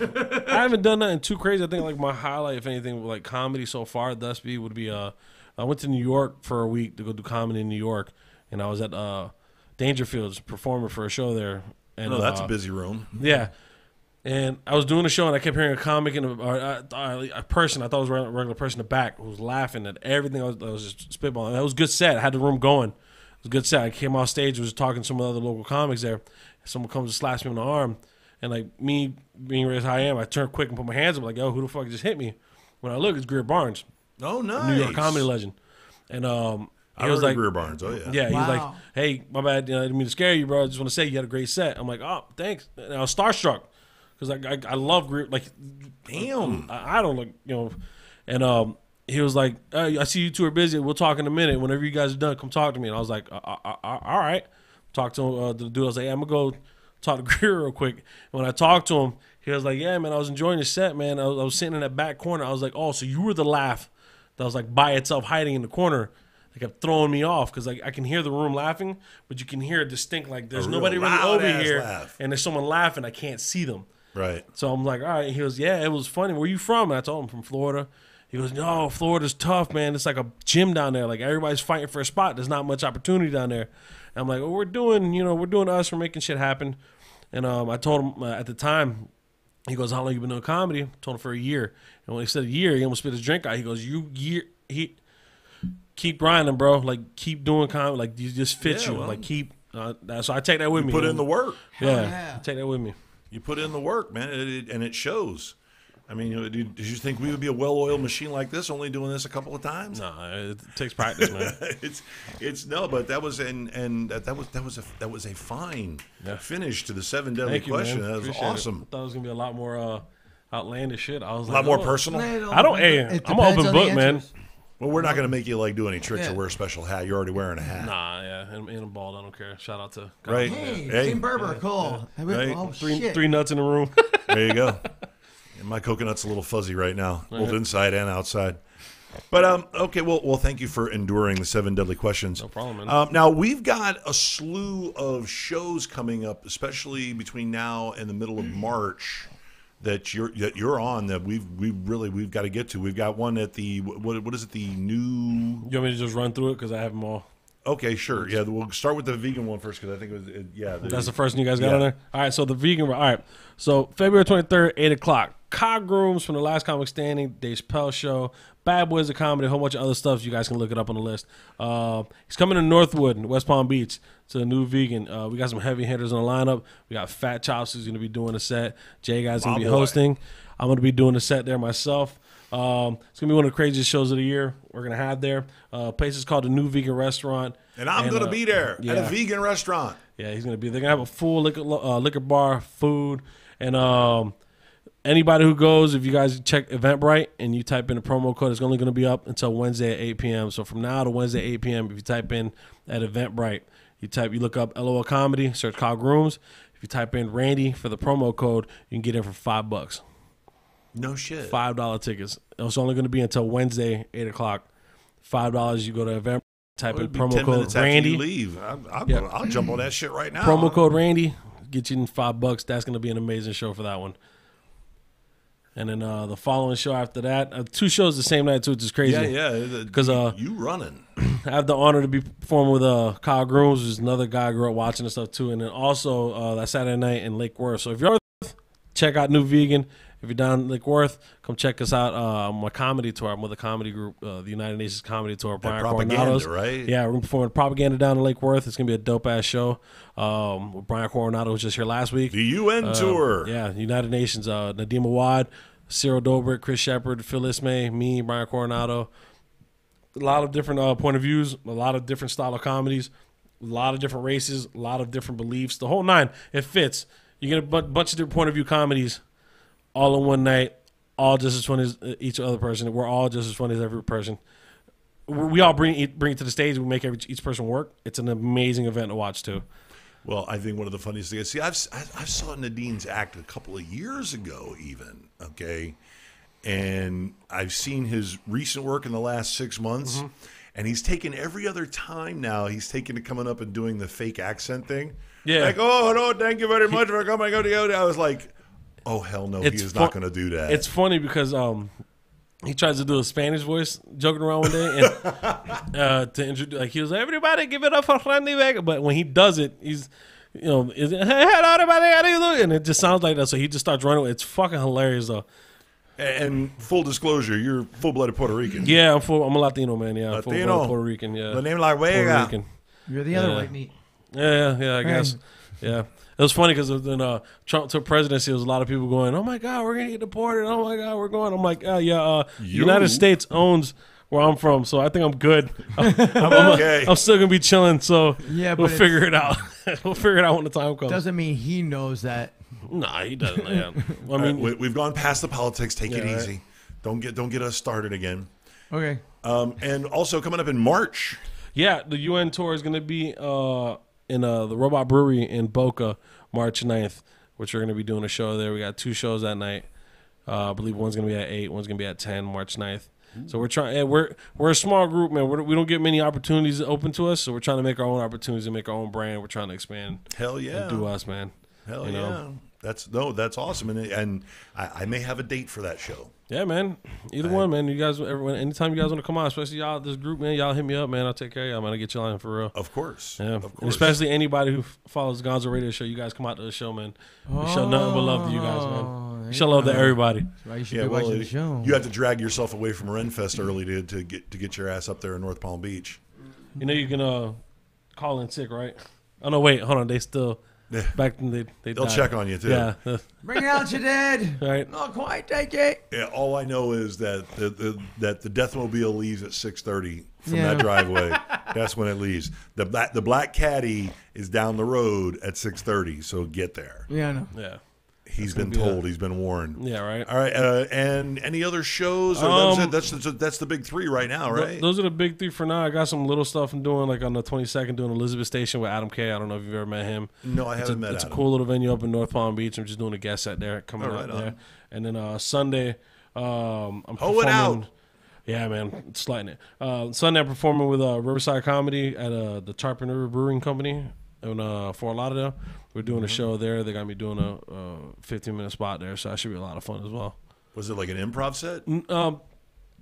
I haven't done nothing too crazy. I think like my highlight, if anything, like comedy so far, would be I went to New York for a week to go do comedy in New York, and I was at Dangerfield's performing for a show there. And that's a busy room. Yeah. And I was doing a show, and I kept hearing a comic and a person, I thought it was a regular person in the back, who was laughing at everything I was just spitballing. That was a good set. I had the room going. It was a good set. I came off stage, was talking to some of the other local comics there. Someone comes and slaps me on the arm. And, like, me being raised how I am, I turn quick and put my hands up, like, yo, who the fuck just hit me? When I look, it's Greer Barnes. Oh, nice. New York comedy legend. And I was like, Greer Barnes. Oh, yeah. Yeah, he was like, hey, my bad. I didn't mean to scare you, bro. I just want to say you had a great set. I'm like, oh, thanks. And I was starstruck. Because I love Greer, like, damn, I don't look, you know, and he was like, I see you two are busy. We'll talk in a minute. Whenever you guys are done, come talk to me. And I was like, all right. Talked to the dude. I was like, I'm gonna go talk to Greer real quick. And when I talked to him, he was like, yeah, man, I was enjoying the set, man. I was sitting in that back corner. I was like, oh, so you were the laugh that was like by itself hiding in the corner. They kept throwing me off because like I can hear the room laughing, but you can hear it distinct. Like there's nobody really over here, and there's someone laughing. I can't see them. Right. So I'm like, all right. He goes, yeah, it was funny. Where you from? And I told him from Florida. He goes, no, Florida's tough, man. It's like a gym down there. Like everybody's fighting for a spot. There's not much opportunity down there. And I'm like, well, we're doing us. We're making shit happen. And I told him at the time, he goes, how long you been doing comedy? I told him for a year. And when he said a year, he almost spit his drink out. He goes, keep grinding, bro. Like keep doing comedy. Like you just fit you. Well, like keep. So I take that with me. Put in the work. Yeah, I take that with me. You put in the work, man, and it shows. I mean, did you think we would be a well-oiled machine like this, only doing this a couple of times? No, it takes practice, man. it's no, but that was that was a fine finish to the 7 deadly question. That was awesome. I thought it was gonna be a lot more outlandish shit. I was a lot more personal. I'm an open book, man. Well, we're not going to make you like do any tricks or wear a special hat. You're already wearing a hat. Nah, yeah, and I'm bald. I don't care. Shout out to God. Right. Hey, Tim Berber, cool. Right. Oh, three nuts in the room. There you go. And my coconut's a little fuzzy right now, both inside and outside. But okay, well, thank you for enduring the 7 deadly questions. No problem, man. Now we've got a slew of shows coming up, especially between now and the middle of March. That you're on that we've got to get to. We've got one at the what is it, the new? You want me to just run through it because I have them all? Okay, sure. Yeah, we'll start with the vegan one first because I think it was that's the first one you guys got on there. All right, so the vegan. All right, so February 23rd, 8:00. Cog Grooms from the Last Comic Standing, Dave Chappelle Show, Bad Boys of Comedy, a whole bunch of other stuff. You guys can look it up on the list. He's coming to Northwood, in West Palm Beach, to the new vegan. We got some heavy hitters on the lineup. We got Fat Chops who's going to be doing a set. Jay Guy's going to be hosting. I'm going to be doing a set there myself. It's gonna be one of the craziest shows of the year we're gonna have there. Place is called the New Vegan Restaurant, And I'm going to be there at a yeah. vegan restaurant. Yeah, he's gonna be. They're gonna have a full liquor bar, food, and anybody who goes, if you guys check Eventbrite and you type in the promo code, it's only gonna be up until Wednesday at 8 p.m. So from now to Wednesday 8 p.m., if you type in at Eventbrite, you look up LOL Comedy, search Cog Rooms. If you type in Randy for the promo code, you can get in for $5. No shit. $5 tickets. It's only gonna be until Wednesday 8 o'clock. $5. You go to Eventbrite. Type in promo 10 code minutes after Randy. you leave. I'll jump on that shit right now. Promo code Randy. Get you in $5. That's going to be an amazing show for that one. And then the following show after that, 2 shows the same night too, which is crazy. Yeah. Because you running. I have the honor to be performing with Kyle Grooms, who's another guy I grew up watching and stuff too. And then also that Saturday night in Lake Worth. So if you're check out New Vegan. If you're down in Lake Worth, come check us out on my comedy tour. I'm with a comedy group, the United Nations Comedy Tour. Brian Propaganda, Coronado's. right? Yeah, we're performing Propaganda down in Lake Worth. It's going to be a dope-ass show. Brian Coronado was just here last week. The UN tour. Yeah, United Nations. Nadim Awad, Cyril Dobrik, Chris Shepard, Phil Ismay, me, Brian Coronado. A lot of different point of views, a lot of different style of comedies, a lot of different races, a lot of different beliefs. The whole nine, it fits. You get a bunch of different point of view comedies all in one night, all just as funny as each other person. We're all just as funny as every person. We all bring it to the stage. We make each person work. It's an amazing event to watch too. Well, I think one of the funniest things. See, I saw Nadine's act a couple of years ago, even. Okay, and I've seen his recent work in the last 6 months, and he's taken every other time now. He's taken to coming up and doing the fake accent thing. Yeah, like, oh no, thank you very much for coming. I was like, oh hell no, he is not going to do that. It's funny because he tries to do a Spanish voice joking around one day and to introduce, like, he was like, everybody give it up for Randy Vega, but when he does it, he's hey hello everybody, how do you do? And it just sounds like that, so he just starts running. It's fucking hilarious though. And full disclosure, you're full-blooded Puerto Rican. Yeah, I'm a Latino man. Yeah, I'm Latino. full-blooded Puerto Rican. Yeah, The name like Vega. Puerto Rican. You're the other white meat. Yeah, I guess. Yeah. It was funny because when Trump took presidency, there was a lot of people going, oh, my God, we're going to get deported. Oh, my God, we're going. I'm like, the United States owns where I'm from, so I think I'm good. I'm okay. I'm still going to be chilling, so Yeah, we'll but figure it out. We'll figure it out when the time comes. Doesn't mean he knows that. Nah, he doesn't. Yeah. I All mean, right, we've gone past the politics. Take it Yeah, right. easy. Don't get us started again. Okay. And also coming up in March. yeah, the UN tour is going to be in the Robot Brewery in Boca, March 9th, which we're going to be doing a show there. We got 2 shows that night. I believe one's going to be at 8, one's going to be at 10, March 9th. So we're trying. We're a small group, man. We don't get many opportunities open to us, so we're trying to make our own opportunities and make our own brand. We're trying to expand. Hell yeah. And do us, man. Hell You yeah. know? That's awesome. And I may have a date for that show. Yeah, man. Either one, man. You guys, everyone, anytime you guys want to come on, especially y'all, this group, man, y'all hit me up, man. I'll take care of y'all, man. I'll get you on for real. Of course. Yeah, Of course. and especially anybody who follows the Gonzo Radio Show. You guys come out to the show, man. We show nothing but love to you guys, man. We show love to everybody. That's why you should Yeah, be well, watching the show. you have to drag yourself away from Renfest early to get your ass up there in North Palm Beach. You know you can call in sick, right? Oh no, wait, hold on. They still back then They'll died. check on you too. Yeah, Bring out your dead. right. Not quite take it. Yeah, all I know is that the Deathmobile leaves at 6:30 from Yeah. that driveway. That's when it leaves. The black caddy is down the road at 6:30. So get there. Yeah, I know. Yeah, He's been told. He's been warned. yeah, right. All right. And any other shows? Or that's the big 3 right now, right? Those are the big 3 for now. I got some little stuff I'm doing, like on the 22nd, doing Elizabeth Station with Adam K. I don't know if you've ever met him. No, I haven't met It's Adam. a cool little venue up in North Palm Beach. I'm just doing a guest set there coming Oh, out right there. on. And then Sunday, I'm Hoe it out. performing. Yeah, man, sliding it. Sunday, I'm performing with Riverside Comedy at the Tarpon River Brewing Company in Fort Lauderdale. We're doing a show there. They're gonna be doing a 15-minute spot there, so that should be a lot of fun as well. Was it like an improv set?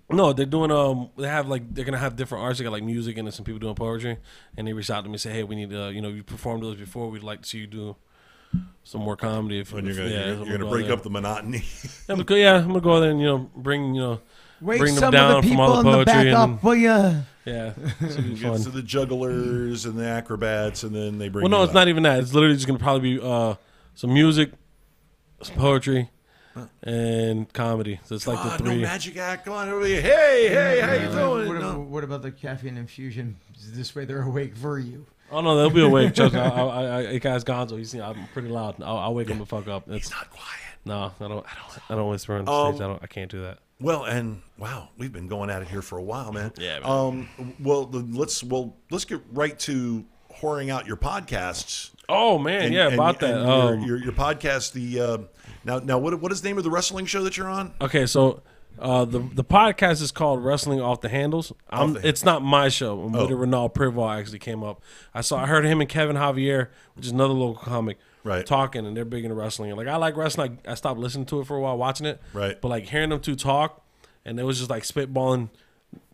No, they're doing they're gonna have different arts. They got like music and some people doing poetry, and they reached out to me and say, hey, we need you performed those before. We'd like to see you do some more comedy. When you're gonna break up the monotony. Yeah, I'm gonna go there and bring Wake bring them some down of the from all people the in the back poetry up, and will ya? yeah, it should be Get fun. to the jugglers and the acrobats, and then they bring. Well, no, you it's out. not even that. It's literally just gonna probably be some music, some poetry, and comedy. So it's like the No three. magic act. Come on, everybody. Hey, how you doing? What, No. what about the caffeine infusion? This way they're awake for you. Oh no, they'll be awake. Trust me. I guys, Gonzo. He's I'm pretty loud. I'll wake him the fuck up. He's not quiet. No, I don't whisper on stage. I can't do that. Well, and wow, we've been going at it here for a while, man. Yeah, man. Let's get right to whoring out your podcasts. Oh man, about that. Your podcast. Now, what is the name of the wrestling show that you're on? Okay, so the podcast is called Wrestling Off the Handles. It's not my show. With Renal Prival actually came up. I heard him and Kevin Javier, which is another local comic, talking, and they're big into wrestling. And like, I like wrestling. I stopped listening to it for a while, watching it. Right. But like hearing them two talk, and it was just like spitballing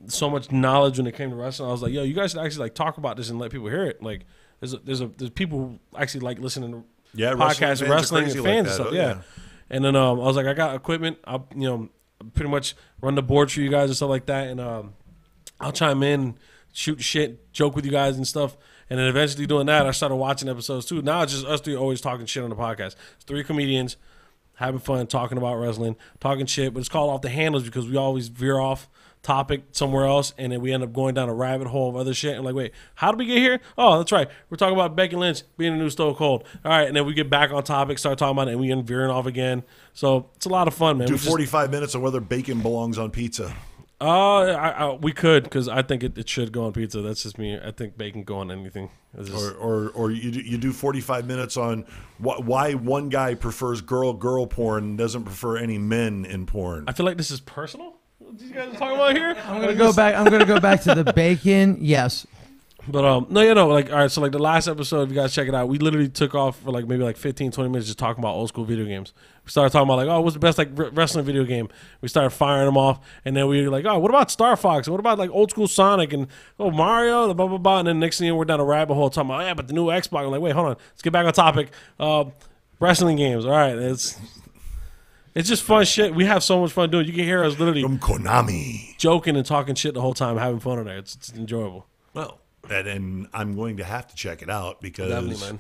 so much knowledge when it came to wrestling. I was like, yo, you guys should actually like talk about this and let people hear it. Like, there's people who actually like listening to podcasts and wrestling and fans and stuff. Yeah. And then I was like, I got equipment. I'll pretty much run the board for you guys and stuff like that. And I'll chime in, shoot shit, joke with you guys and stuff. And then eventually doing that, I started watching episodes too. Now it's just us three always talking shit on the podcast. It's three comedians having fun, talking about wrestling, talking shit. But it's called Off the Handles because we always veer off topic somewhere else, and then we end up going down a rabbit hole of other shit. And like, wait, how did we get here? Oh, that's right. We're talking about Becky Lynch being a new Stone Cold. All right, and then we get back on topic, start talking about it, and we end veering off again. So it's a lot of fun, man. Do 45 minutes on whether bacon belongs on pizza. We could, because I think it should go on pizza. That's just me. I think bacon go on anything. Or you do 45 minutes on why one guy prefers girl porn and doesn't prefer any men in porn. I feel like this is personal. What you guys are talking about here? I'm gonna go back to the bacon. Yes. But like, all right, so like the last episode, if you guys check it out, we literally took off for like maybe like 15, 20 minutes just talking about old school video games. We started talking about like, oh, what's the best like wrestling video game? We started firing them off, and then we were like, oh, what about Star Fox? And what about like old school Sonic and Mario, blah blah blah. And then next thing you know, we're down a rabbit hole talking about but the new Xbox. I'm like, wait, hold on, let's get back on topic. Wrestling games. All right, it's just fun shit. We have so much fun doing it. You can hear us literally from Konami joking and talking shit the whole time, having fun in there. It's enjoyable. Well. And I'm going to have to check it out because definitely,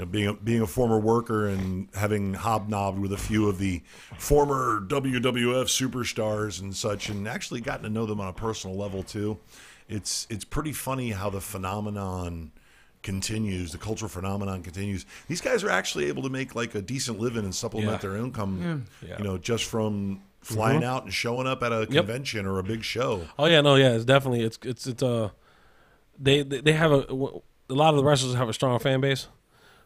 man. Being a former worker and having hobnobbed with a few of the former WWF superstars and such, and actually gotten to know them on a personal level too, it's pretty funny how the phenomenon continues. The cultural phenomenon continues. These guys are actually able to make like a decent living and supplement their income, just from flying out and showing up at a convention or a big show. Oh yeah, no, yeah, it's definitely it's They have a lot of the wrestlers have a strong fan base,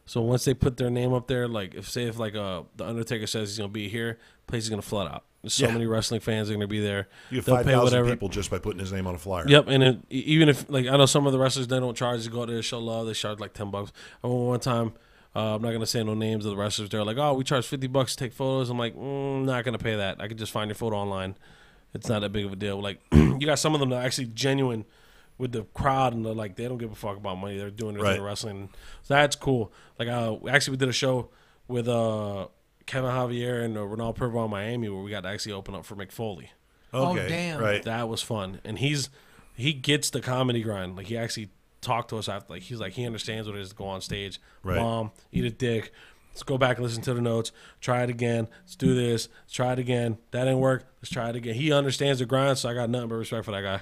so once they put their name up there, like if the Undertaker says he's gonna be here, place is gonna flood out. There's so many wrestling fans are gonna be there. You have 5,000 people just by putting his name on a flyer. Yep, and even if like I know some of the wrestlers they don't charge to go out there to show love, they charge like $10. I remember one time, I'm not gonna say no names of the wrestlers. They're like, oh, we charge $50 to take photos. I'm like, not gonna pay that. I could just find your photo online. It's not that big of a deal. Like you got some of them that are actually genuine with the crowd, and they're like, they don't give a fuck about money. They're doing it in wrestling. So that's cool. Like, we did a show with Kevin Javier and Renal Prival in Miami where we got to actually open up for McFoley. Okay. Oh, damn. Right. That was fun. And he gets the comedy grind. Like, he actually talked to us after. Like, he's like, he understands what it is to go on stage. Right. Mom, eat a dick. Let's go back and listen to the notes. Try it again. Let's do this. Let's try it again. That didn't work. Let's try it again. He understands the grind, so I got nothing but respect for that guy.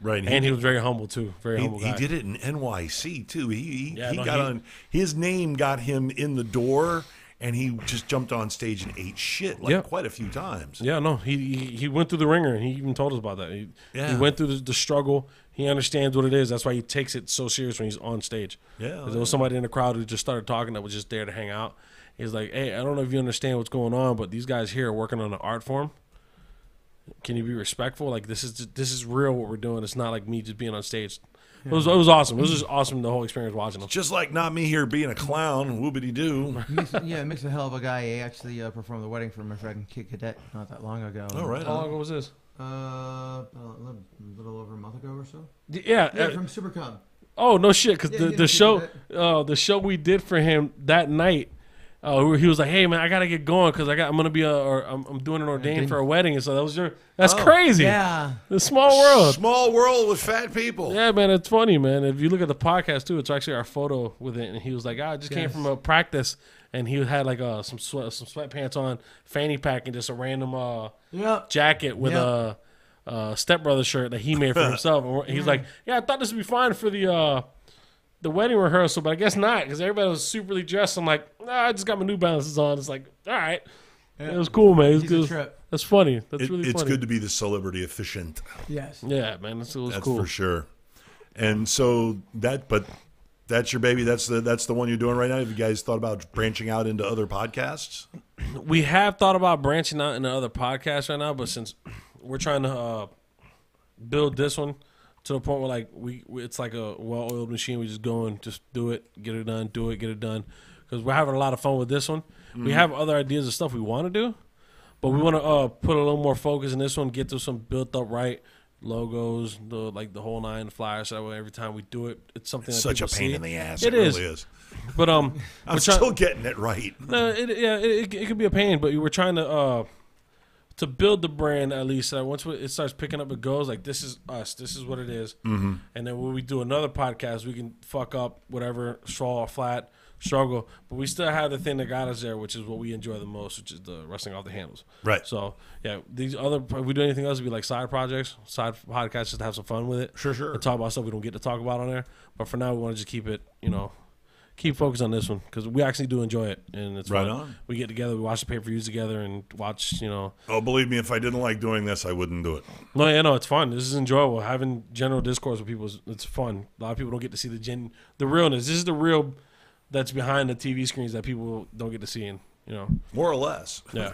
Right, and he was very humble too. Very humble guy. He did it in NYC too. He got on. His name got him in the door, and he just jumped on stage and ate shit quite a few times. Yeah, no, he went through the ringer, and he even told us about that. He went through the struggle. He understands what it is. That's why he takes it so serious when he's on stage. Yeah, there was somebody in the crowd who just started talking that was just there to hang out. He's like, "Hey, I don't know if you understand what's going on, but these guys here are working on an art form. Can you be respectful? Like this is real what we're doing. It's not like me just being on stage." It was awesome. It was just awesome the whole experience watching them. Just like not me here being a clown, whoopity doo. It makes a hell of a guy. He actually performed the wedding for my friend Kid Cadet not that long ago. Oh right. How long ago was this? A little over a month ago or so. Yeah, from Super Cub. Oh no shit! Because the show we did for him that night, he was like, "Hey man, I gotta get going because I'm gonna be I'm doing an ordained for a wedding." And so that's crazy. Yeah. The small world. Small world with fat people. Yeah, man, it's funny, man. If you look at the podcast too, it's actually our photo with it, and he was like, "I just came from a practice," and he had like some sweatpants on, fanny pack, and just a random jacket with a stepbrother shirt that he made for himself. And he's like, "Yeah, I thought this would be fine for the wedding rehearsal, but I guess not because everybody was superly dressed." I'm like, "Nah, I just got my New Balances on." It's like, all right. Yeah. It was cool, man. It was good. Trip. That's funny. That's really funny. It's good to be the celebrity efficient. Yes. Yeah, man. That's cool. That's for sure. And so that's your baby. That's the one you're doing right now. Have you guys thought about branching out into other podcasts? We have thought about branching out into other podcasts right now, but since we're trying to build this one to the point where like it's like a well-oiled machine. We just go and just do it, get it done, do it, get it done. Because we're having a lot of fun with this one. Mm-hmm. We have other ideas of stuff we want to do, but we want to put a little more focus in this one, get to some built up right logos, the whole nine, the flyers. So that way every time we do it, it's something it's that such a pain see. in the ass. It really is. But I'm still getting it right. No, it could be a pain, but we're trying to build the brand at least. Once it starts picking up, it goes like this is us. This is what it is. Mm-hmm. And then when we do another podcast, we can fuck up whatever, fall flat, struggle, but we still have the thing that got us there, which is what we enjoy the most, which is the wrestling off the handles. Right. So yeah, these other if we do anything else, it'd be like side projects, side podcasts, just to have some fun with it. Sure. And talk about stuff we don't get to talk about on there. But for now, we want to just keep it, keep focused on this one because we actually do enjoy it, and it's right fun. on. We get together, we watch the pay-per-views together, and watch. Oh, believe me, if I didn't like doing this, I wouldn't do it. No, it's fun. This is enjoyable. Having general discourse with people, it's fun. A lot of people don't get to see the realness. This is the real that's behind the TV screens that people don't get to see, More or less. Yeah.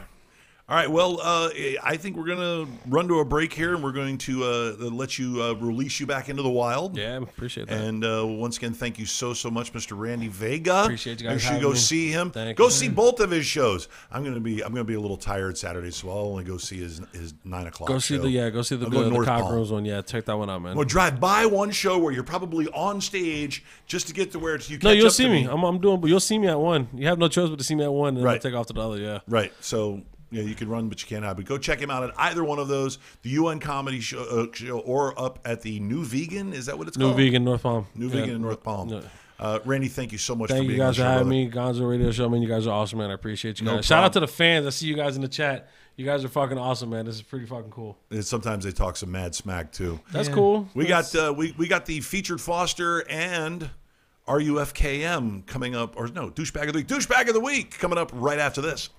All right, well, I think we're going to run to a break here, and we're going to let you release you back into the wild. Yeah, appreciate that. And once again, thank you so much, Mr. Randy Vega. Appreciate you guys. You should go see him. Thank see both of his shows. I'm going to be a little tired Saturday, so I'll only go see his 9 o'clock. Go see show. the Cardinals one. Yeah, check that one out, man. We'll drive by one show where you're probably on stage just to get to where you. No, you'll see me. I'm doing, but you'll see me at one. You have no choice but to see me at one, and then right. I'll take off to the other. Yeah. Right. So. Yeah, you can run, but you can't hide. But go check him out at either one of those, the UN Comedy show or up at the New Vegan. Is that what it's called? New Vegan, North Palm. New Vegan in North Palm. Yeah. Randy, thank you so much for being on the show. Thank you guys for having me. GONZO Radio Show, man. You guys are awesome, man. I appreciate you guys. Shout out to the fans. I see you guys in the chat. You guys are fucking awesome, man. This is pretty fucking cool. And sometimes they talk some mad smack, too. That's cool. We got the featured Foster and RUFKM coming up. Or no, Douchebag of the Week. Douchebag of the Week coming up right after this.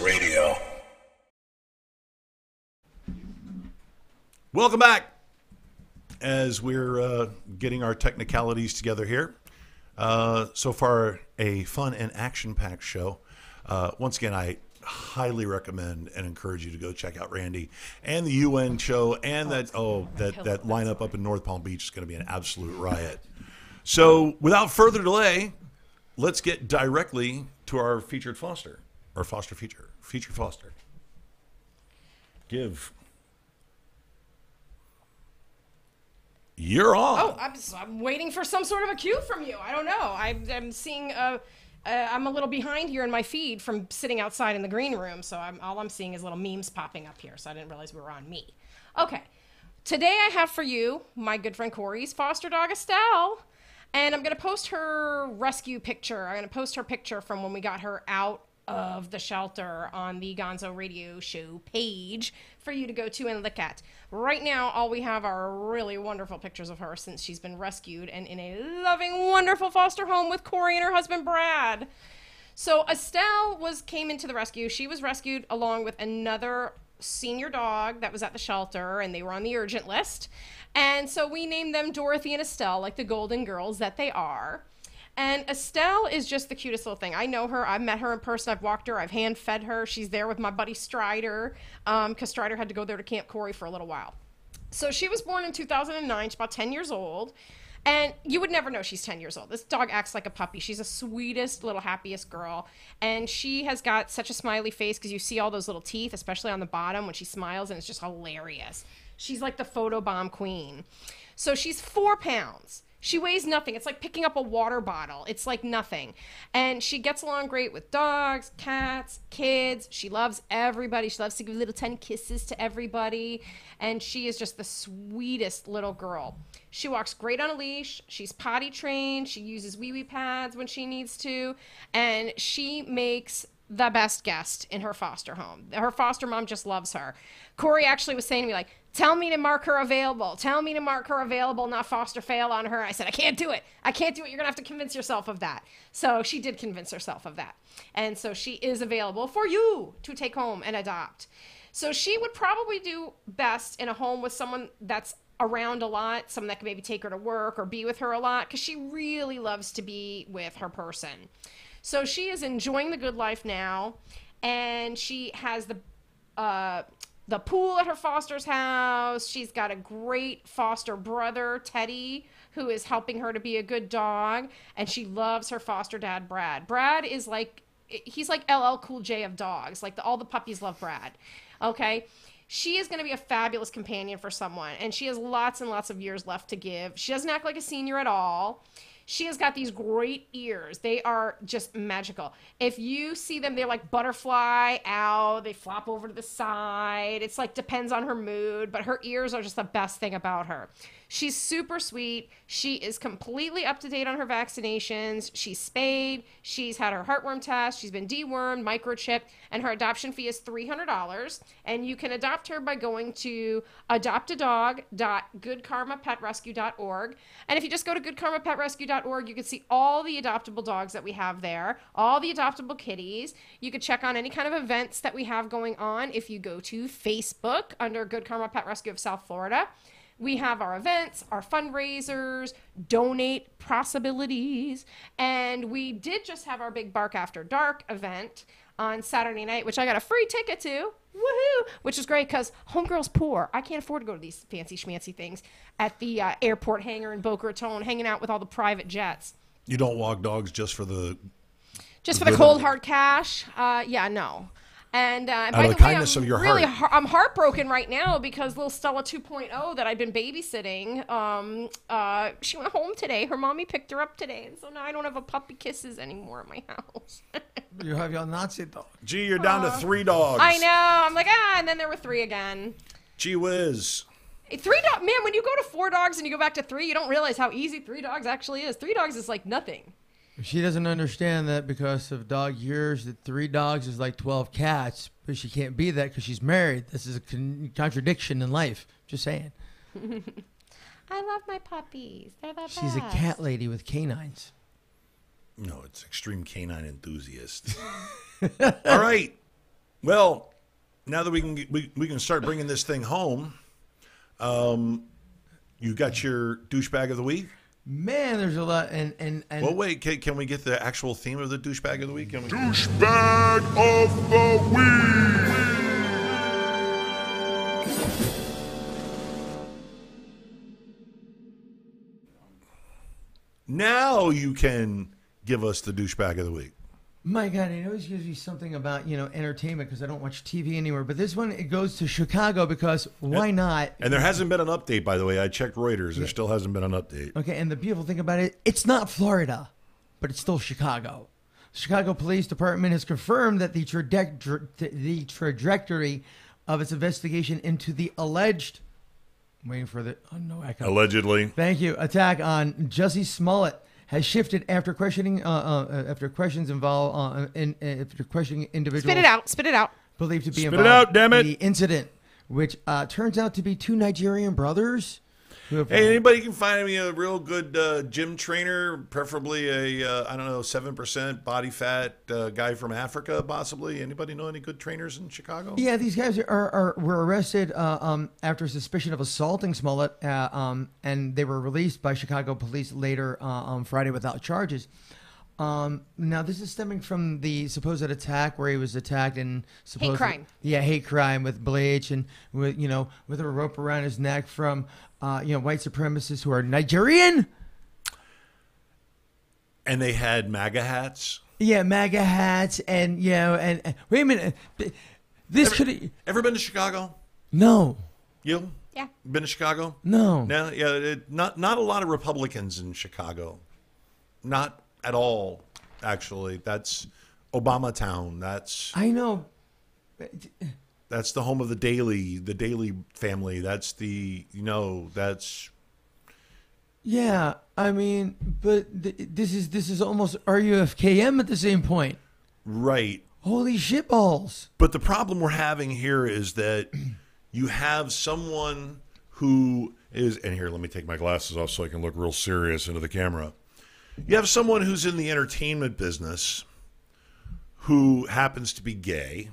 Radio. Welcome back. As we're getting our technicalities together here, so far a fun and action-packed show. Once again, I highly recommend and encourage you to go check out Randy and the UN show, and that lineup up in North Palm Beach is going to be an absolute riot. So, without further delay, let's get directly to our featured Foster, or Foster feature. Featured Foster. Give. You're on. Oh, I'm waiting for some sort of a cue from you. I don't know. I'm seeing I'm a little behind here in my feed from sitting outside in the green room, so all I'm seeing is little memes popping up here, so I didn't realize we were on me. Okay. Today I have for you my good friend Corey's foster dog, Estelle, and I'm going to post her rescue picture. I'm going to post her picture from when we got her out of the shelter on the GONZO radio show page for you to go to and look at. Right now, all we have are really wonderful pictures of her since she's been rescued and in a loving, wonderful foster home with Corey and her husband, Brad. So Estelle came into the rescue. She was rescued along with another senior dog that was at the shelter, and they were on the urgent list. And so we named them Dorothy and Estelle, like the golden girls that they are. And Estelle is just the cutest little thing. I know her. I've met her in person. I've walked her. I've hand-fed her. She's there with my buddy Strider, because Strider had to go there to Camp Corey for a little while. So she was born in 2009. She's about 10 years old. And you would never know she's 10 years old. This dog acts like a puppy. She's the sweetest, little happiest girl. And she has got such a smiley face because you see all those little teeth, especially on the bottom when she smiles, and it's just hilarious. She's like the photobomb queen. So she's 4 pounds. She weighs nothing. It's like picking up a water bottle. It's like nothing. And she gets along great with dogs, cats, kids. She loves everybody. She loves to give little tiny kisses to everybody. And she is just the sweetest little girl. She walks great on a leash. She's potty trained. She uses wee-wee pads when she needs to. And she makes the best guest in her foster home. Her foster mom just loves her. Corey actually was saying to me, like, tell me to mark her available. Tell me to mark her available, not foster fail on her. I said, I can't do it. I can't do it. You're going to have to convince yourself of that. So she did convince herself of that. And so she is available for you to take home and adopt. So she would probably do best in a home with someone that's around a lot, someone that can maybe take her to work or be with her a lot, because she really loves to be with her person. So she is enjoying the good life now, and she has the pool at her foster's house. She's got a great foster brother, Teddy, who is helping her to be a good dog, and she loves her foster dad, Brad. Brad is like, he's like LL Cool J of dogs. Like all the puppies love Brad. Okay? She is going to be a fabulous companion for someone, and she has lots and lots of years left to give. She doesn't act like a senior at all. She has got these great ears. They are just magical. If you see them, they're like butterfly. Ow, they flop over to the side. It's like depends on her mood, but her ears are just the best thing about her. She's super sweet. She is completely up to date on her vaccinations. She's spayed. She's had her heartworm test. She's been dewormed, microchipped, and her adoption fee is $300. And you can adopt her by going to adoptadog.goodkarmapetrescue.org. And if you just go to goodkarmapetrescue.org, you can see all the adoptable dogs that we have there, all the adoptable kitties. You can check on any kind of events that we have going on if you go to Facebook under Good Karma Pet Rescue of South Florida. We have our events, our fundraisers, donate possibilities, and we did just have our big Bark After Dark event on Saturday night, which I got a free ticket to, woohoo, which is great because homegirl's poor. I can't afford to go to these fancy schmancy things at the airport hangar in Boca Raton, hanging out with all the private jets. You don't walk dogs just for the... Just for the cold, hard cash? Yeah, no. And by the way, kindness of your heart. I'm heartbroken right now because little Stella 2.0 that I've been babysitting, she went home today. Her mommy picked her up today, and so now I don't have a puppy kisses anymore at my house. You have your Nazi dog. Gee, you're down to 3 dogs. I know. I'm like, and then there were 3 again. Gee whiz. 3 dogs, man, when you go to 4 dogs and you go back to 3, you don't realize how easy 3 dogs actually is. 3 dogs is like nothing. She doesn't understand that because of dog years, that 3 dogs is like 12 cats, but she can't be that because she's married. This is a contradiction in life. Just saying. I love my puppies. They're the best. She's a cat lady with canines. No, it's extreme canine enthusiast. All right. Well, now that we can start bringing this thing home, you got your douchebag of the week? Man, there's a lot, and well, wait, can we get the actual theme of the douchebag of the week? Douchebag of the week. Now you can give us the douchebag of the week. My God, it always gives me something about, entertainment because I don't watch TV anymore. But this one, it goes to Chicago because why not? And there hasn't been an update, by the way. I checked Reuters. There still hasn't been an update. Okay, and the beautiful thing about it, it's not Florida, but it's still Chicago. Chicago Police Department has confirmed that the trajectory of its investigation into the alleged, I'm waiting for the, oh no, echo. Allegedly. Thank you, attack on Jussie Smollett has shifted after questioning, after questions involved, after questioning individuals. Spit it out. Believed to be Spit it involved out, damn it. in the incident, which turns out to be two Nigerian brothers. Hey, anybody can find me a real good gym trainer, preferably a, 7% body fat guy from Africa, possibly. Anybody know any good trainers in Chicago? Yeah, these guys were arrested after suspicion of assaulting Smollett, and they were released by Chicago police later on Friday without charges. Now, this is stemming from the supposed attack where he was attacked and supposed hate crime. Yeah, hate crime with bleach and with with a rope around his neck from white supremacists who are Nigerian. And they had MAGA hats. Yeah, MAGA hats and and wait a minute, this could ever been to Chicago? No. You? Yeah. Been to Chicago? No. No. Yeah. Not a lot of Republicans in Chicago. Not at all, actually. That's Obama town. I know. That's the home of the Daley family. That's that's. Yeah, I mean, but this is almost RUFKM at the same point. Right. Holy shitballs. But the problem we're having here is that you have someone who is, and here, let me take my glasses off so I can look real serious into the camera. You have someone who's in the entertainment business who happens to be gay.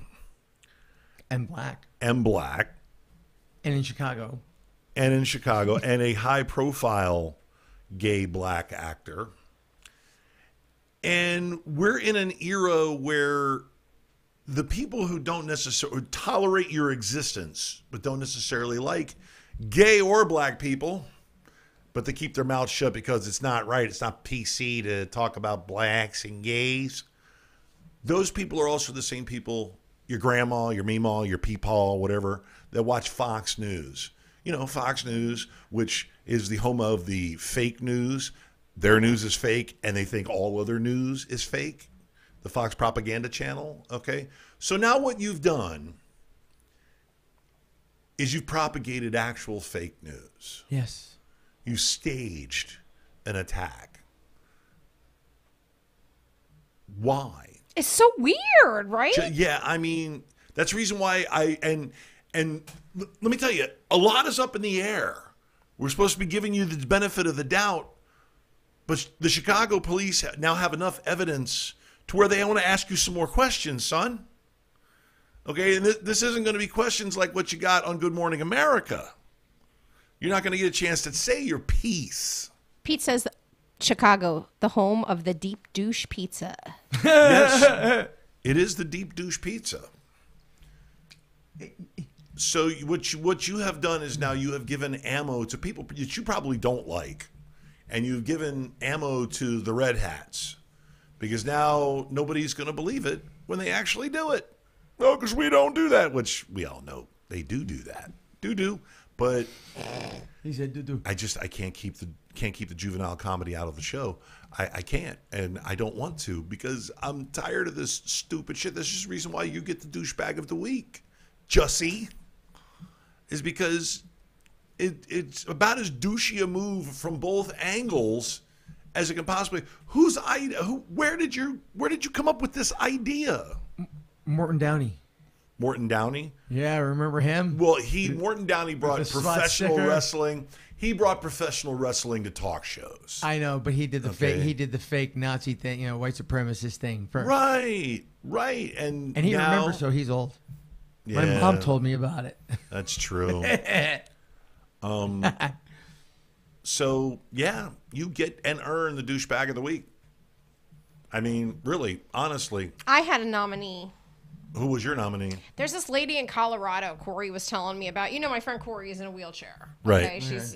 And black. And black. And in Chicago. And a high-profile gay black actor. And we're in an era where the people who don't necessarily tolerate your existence, but don't necessarily like gay or black people, but they keep their mouths shut because it's not right. It's not PC to talk about blacks and gays. Those people are also the same people, your grandma, your meemaw, your peepaw, whatever, that watch Fox News. Fox News, which is the home of the fake news. Their news is fake, and they think all other news is fake. The Fox propaganda channel, okay? So now what you've done is you've propagated actual fake news. Yes. You staged an attack. Why? It's so weird, right? Yeah, I mean, that's the reason why and let me tell you, a lot is up in the air. We're supposed to be giving you the benefit of the doubt, but the Chicago police now have enough evidence to where they want to ask you some more questions, son. Okay, and this isn't going to be questions like what you got on Good Morning America. You're not going to get a chance to say your piece. Pete says Chicago, the home of the deep douche pizza. Yes, it is the deep douche pizza. So what you have done is now you have given ammo to people that you probably don't like. And you've given ammo to the red hats. Because now nobody's going to believe it when they actually do it. No, because we don't do that, which we all know they do that. Do. But he said do. I can't keep the juvenile comedy out of the show. I can't, and I don't want to because I'm tired of this stupid shit. This is the reason why you get the douchebag of the week, Jussie, is because it's about as douchey a move from both angles as it can possibly. Whose idea? Where did you come up with this idea? Morton Downey. Morton Downey? Yeah, remember him? Well, Morton Downey brought professional sticker. Wrestling. He brought professional wrestling to talk shows. I know, but he did the fake. He did the fake Nazi thing, white supremacist thing first. Right, and he now, remembers, so he's old. Yeah, my mom told me about it. That's true. So yeah, you get and earn the douchebag of the week. I mean, really, honestly. I had a nominee. Who was your nominee? There's this lady in Colorado, Corey was telling me about. My friend Corey is in a wheelchair. Right. Okay?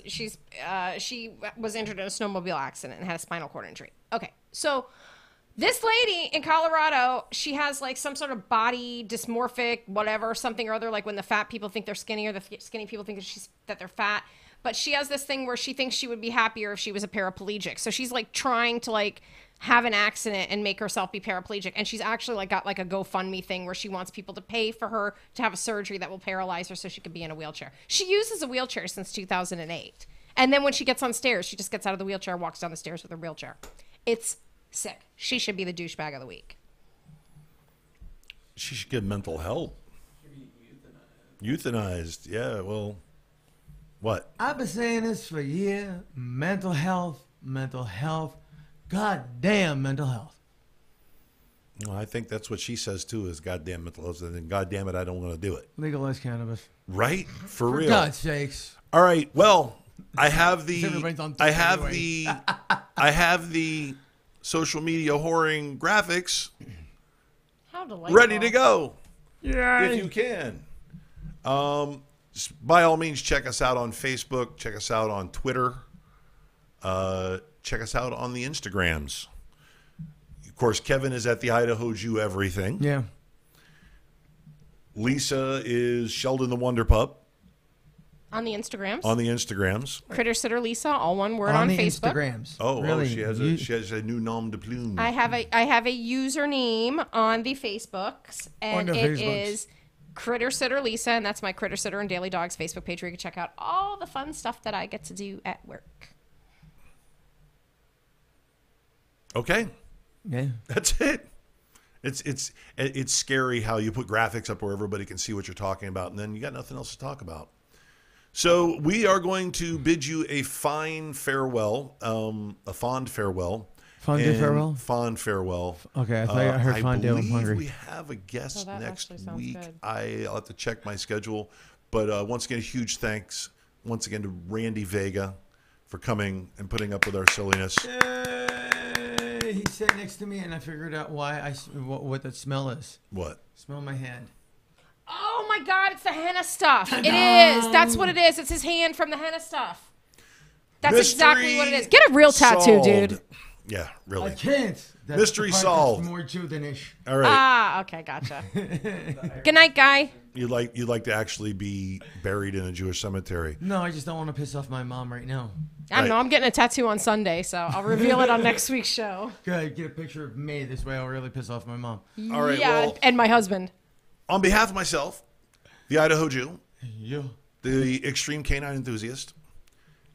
She was injured in a snowmobile accident and had a spinal cord injury. Okay, so This lady in Colorado, she has like some sort of body dysmorphic, whatever, something or other, like when the fat people think they're skinny or the skinny people think that they're fat. But she has this thing where she thinks she would be happier if she was a paraplegic. So she's like trying to like have an accident and make herself be paraplegic. And she's actually like got like a GoFundMe thing where she wants people to pay for her to have a surgery that will paralyze her so she could be in a wheelchair. She uses a wheelchair since 2008. And then when she gets on stairs, she just gets out of the wheelchair, walks down the stairs with her wheelchair. It's sick. She should be the douchebag of the week. She should get mental help. Euthanized. Yeah, well, what? I've been saying this for a year. Mental health. Goddamn mental health. Well, I think that's what she says too, is goddamn mental health. And then goddamn it, I don't want to do it. Legalize cannabis. Right? For real. God's sakes. All right. Well, I have the social media whoring graphics How delightful. ready to go. Yeah. If you can. By all means, check us out on Facebook. Check us out on Twitter. Check us out on the Instagrams. Of course, Kevin is at the Idaho Jew Everything. Yeah. Lisa is Sheldon the Wonder Pup. On the Instagrams. On the Instagrams. Critter Sitter Lisa, all one word on the Facebook. Instagrams. Oh, really? she has a new nom de plume. I have a username on the Facebooks, and it is Critter Sitter Lisa, and that's my Critter Sitter and Daily Dogs Facebook page where you can check out all the fun stuff that I get to do at work. Okay. Yeah. That's it. It's scary how you put graphics up where everybody can see what you're talking about, and then you got nothing else to talk about. So we are going to bid you a fine farewell, a fond farewell. Fond farewell? Fond farewell. Okay, I thought I heard fondue. I'm hungry. We have a guest next week. Good. I'll have to check my schedule. But once again, a huge thanks once again to Randy Vega for coming and putting up with our silliness. Yay! He sat next to me, and I figured out what the smell is. What? Smell my hand. Oh my God, it's the henna stuff. It is. That's what it is. It's his hand from the henna stuff. That's exactly what it is. Get a real tattoo, dude. Yeah, really. I can't. That's Mystery the part solved. that's more Jew-than-ish. All right. Ah, okay, gotcha. Good night, guy. You'd like to actually be buried in a Jewish cemetery. No, I just don't want to piss off my mom right now. I don't know. I'm getting a tattoo on Sunday, so I'll reveal it on next week's show. Good. Get a picture of me. This way I'll really piss off my mom. All right. Yeah, Well, and my husband. on behalf of myself, the Idaho Jew, Yeah. the extreme canine enthusiast,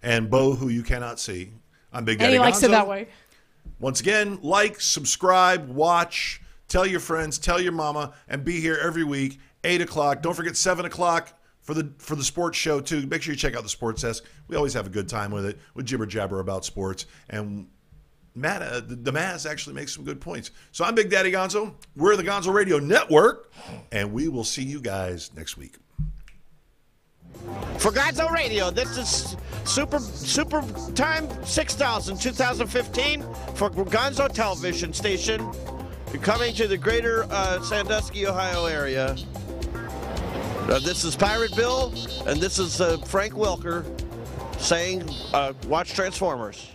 and Bo, who you cannot see, I'm Big And Daddy he likes Gonzo. it that way. Once again, like, subscribe, watch, tell your friends, tell your mama, and be here every week, 8 o'clock. Don't forget 7 o'clock for the sports show, too. Make sure you check out the Sports Desk. We always have a good time with it, with jibber-jabber about sports. And Matt, the Maz actually makes some good points. So I'm Big Daddy Gonzo. We're the Gonzo Radio Network, and we will see you guys next week. For GONZO Radio, this is Super Time 6000 2015 for GONZO Television Station. You're coming to the greater Sandusky, Ohio area. This is Pirate Bill, and this is Frank Welker saying, watch Transformers.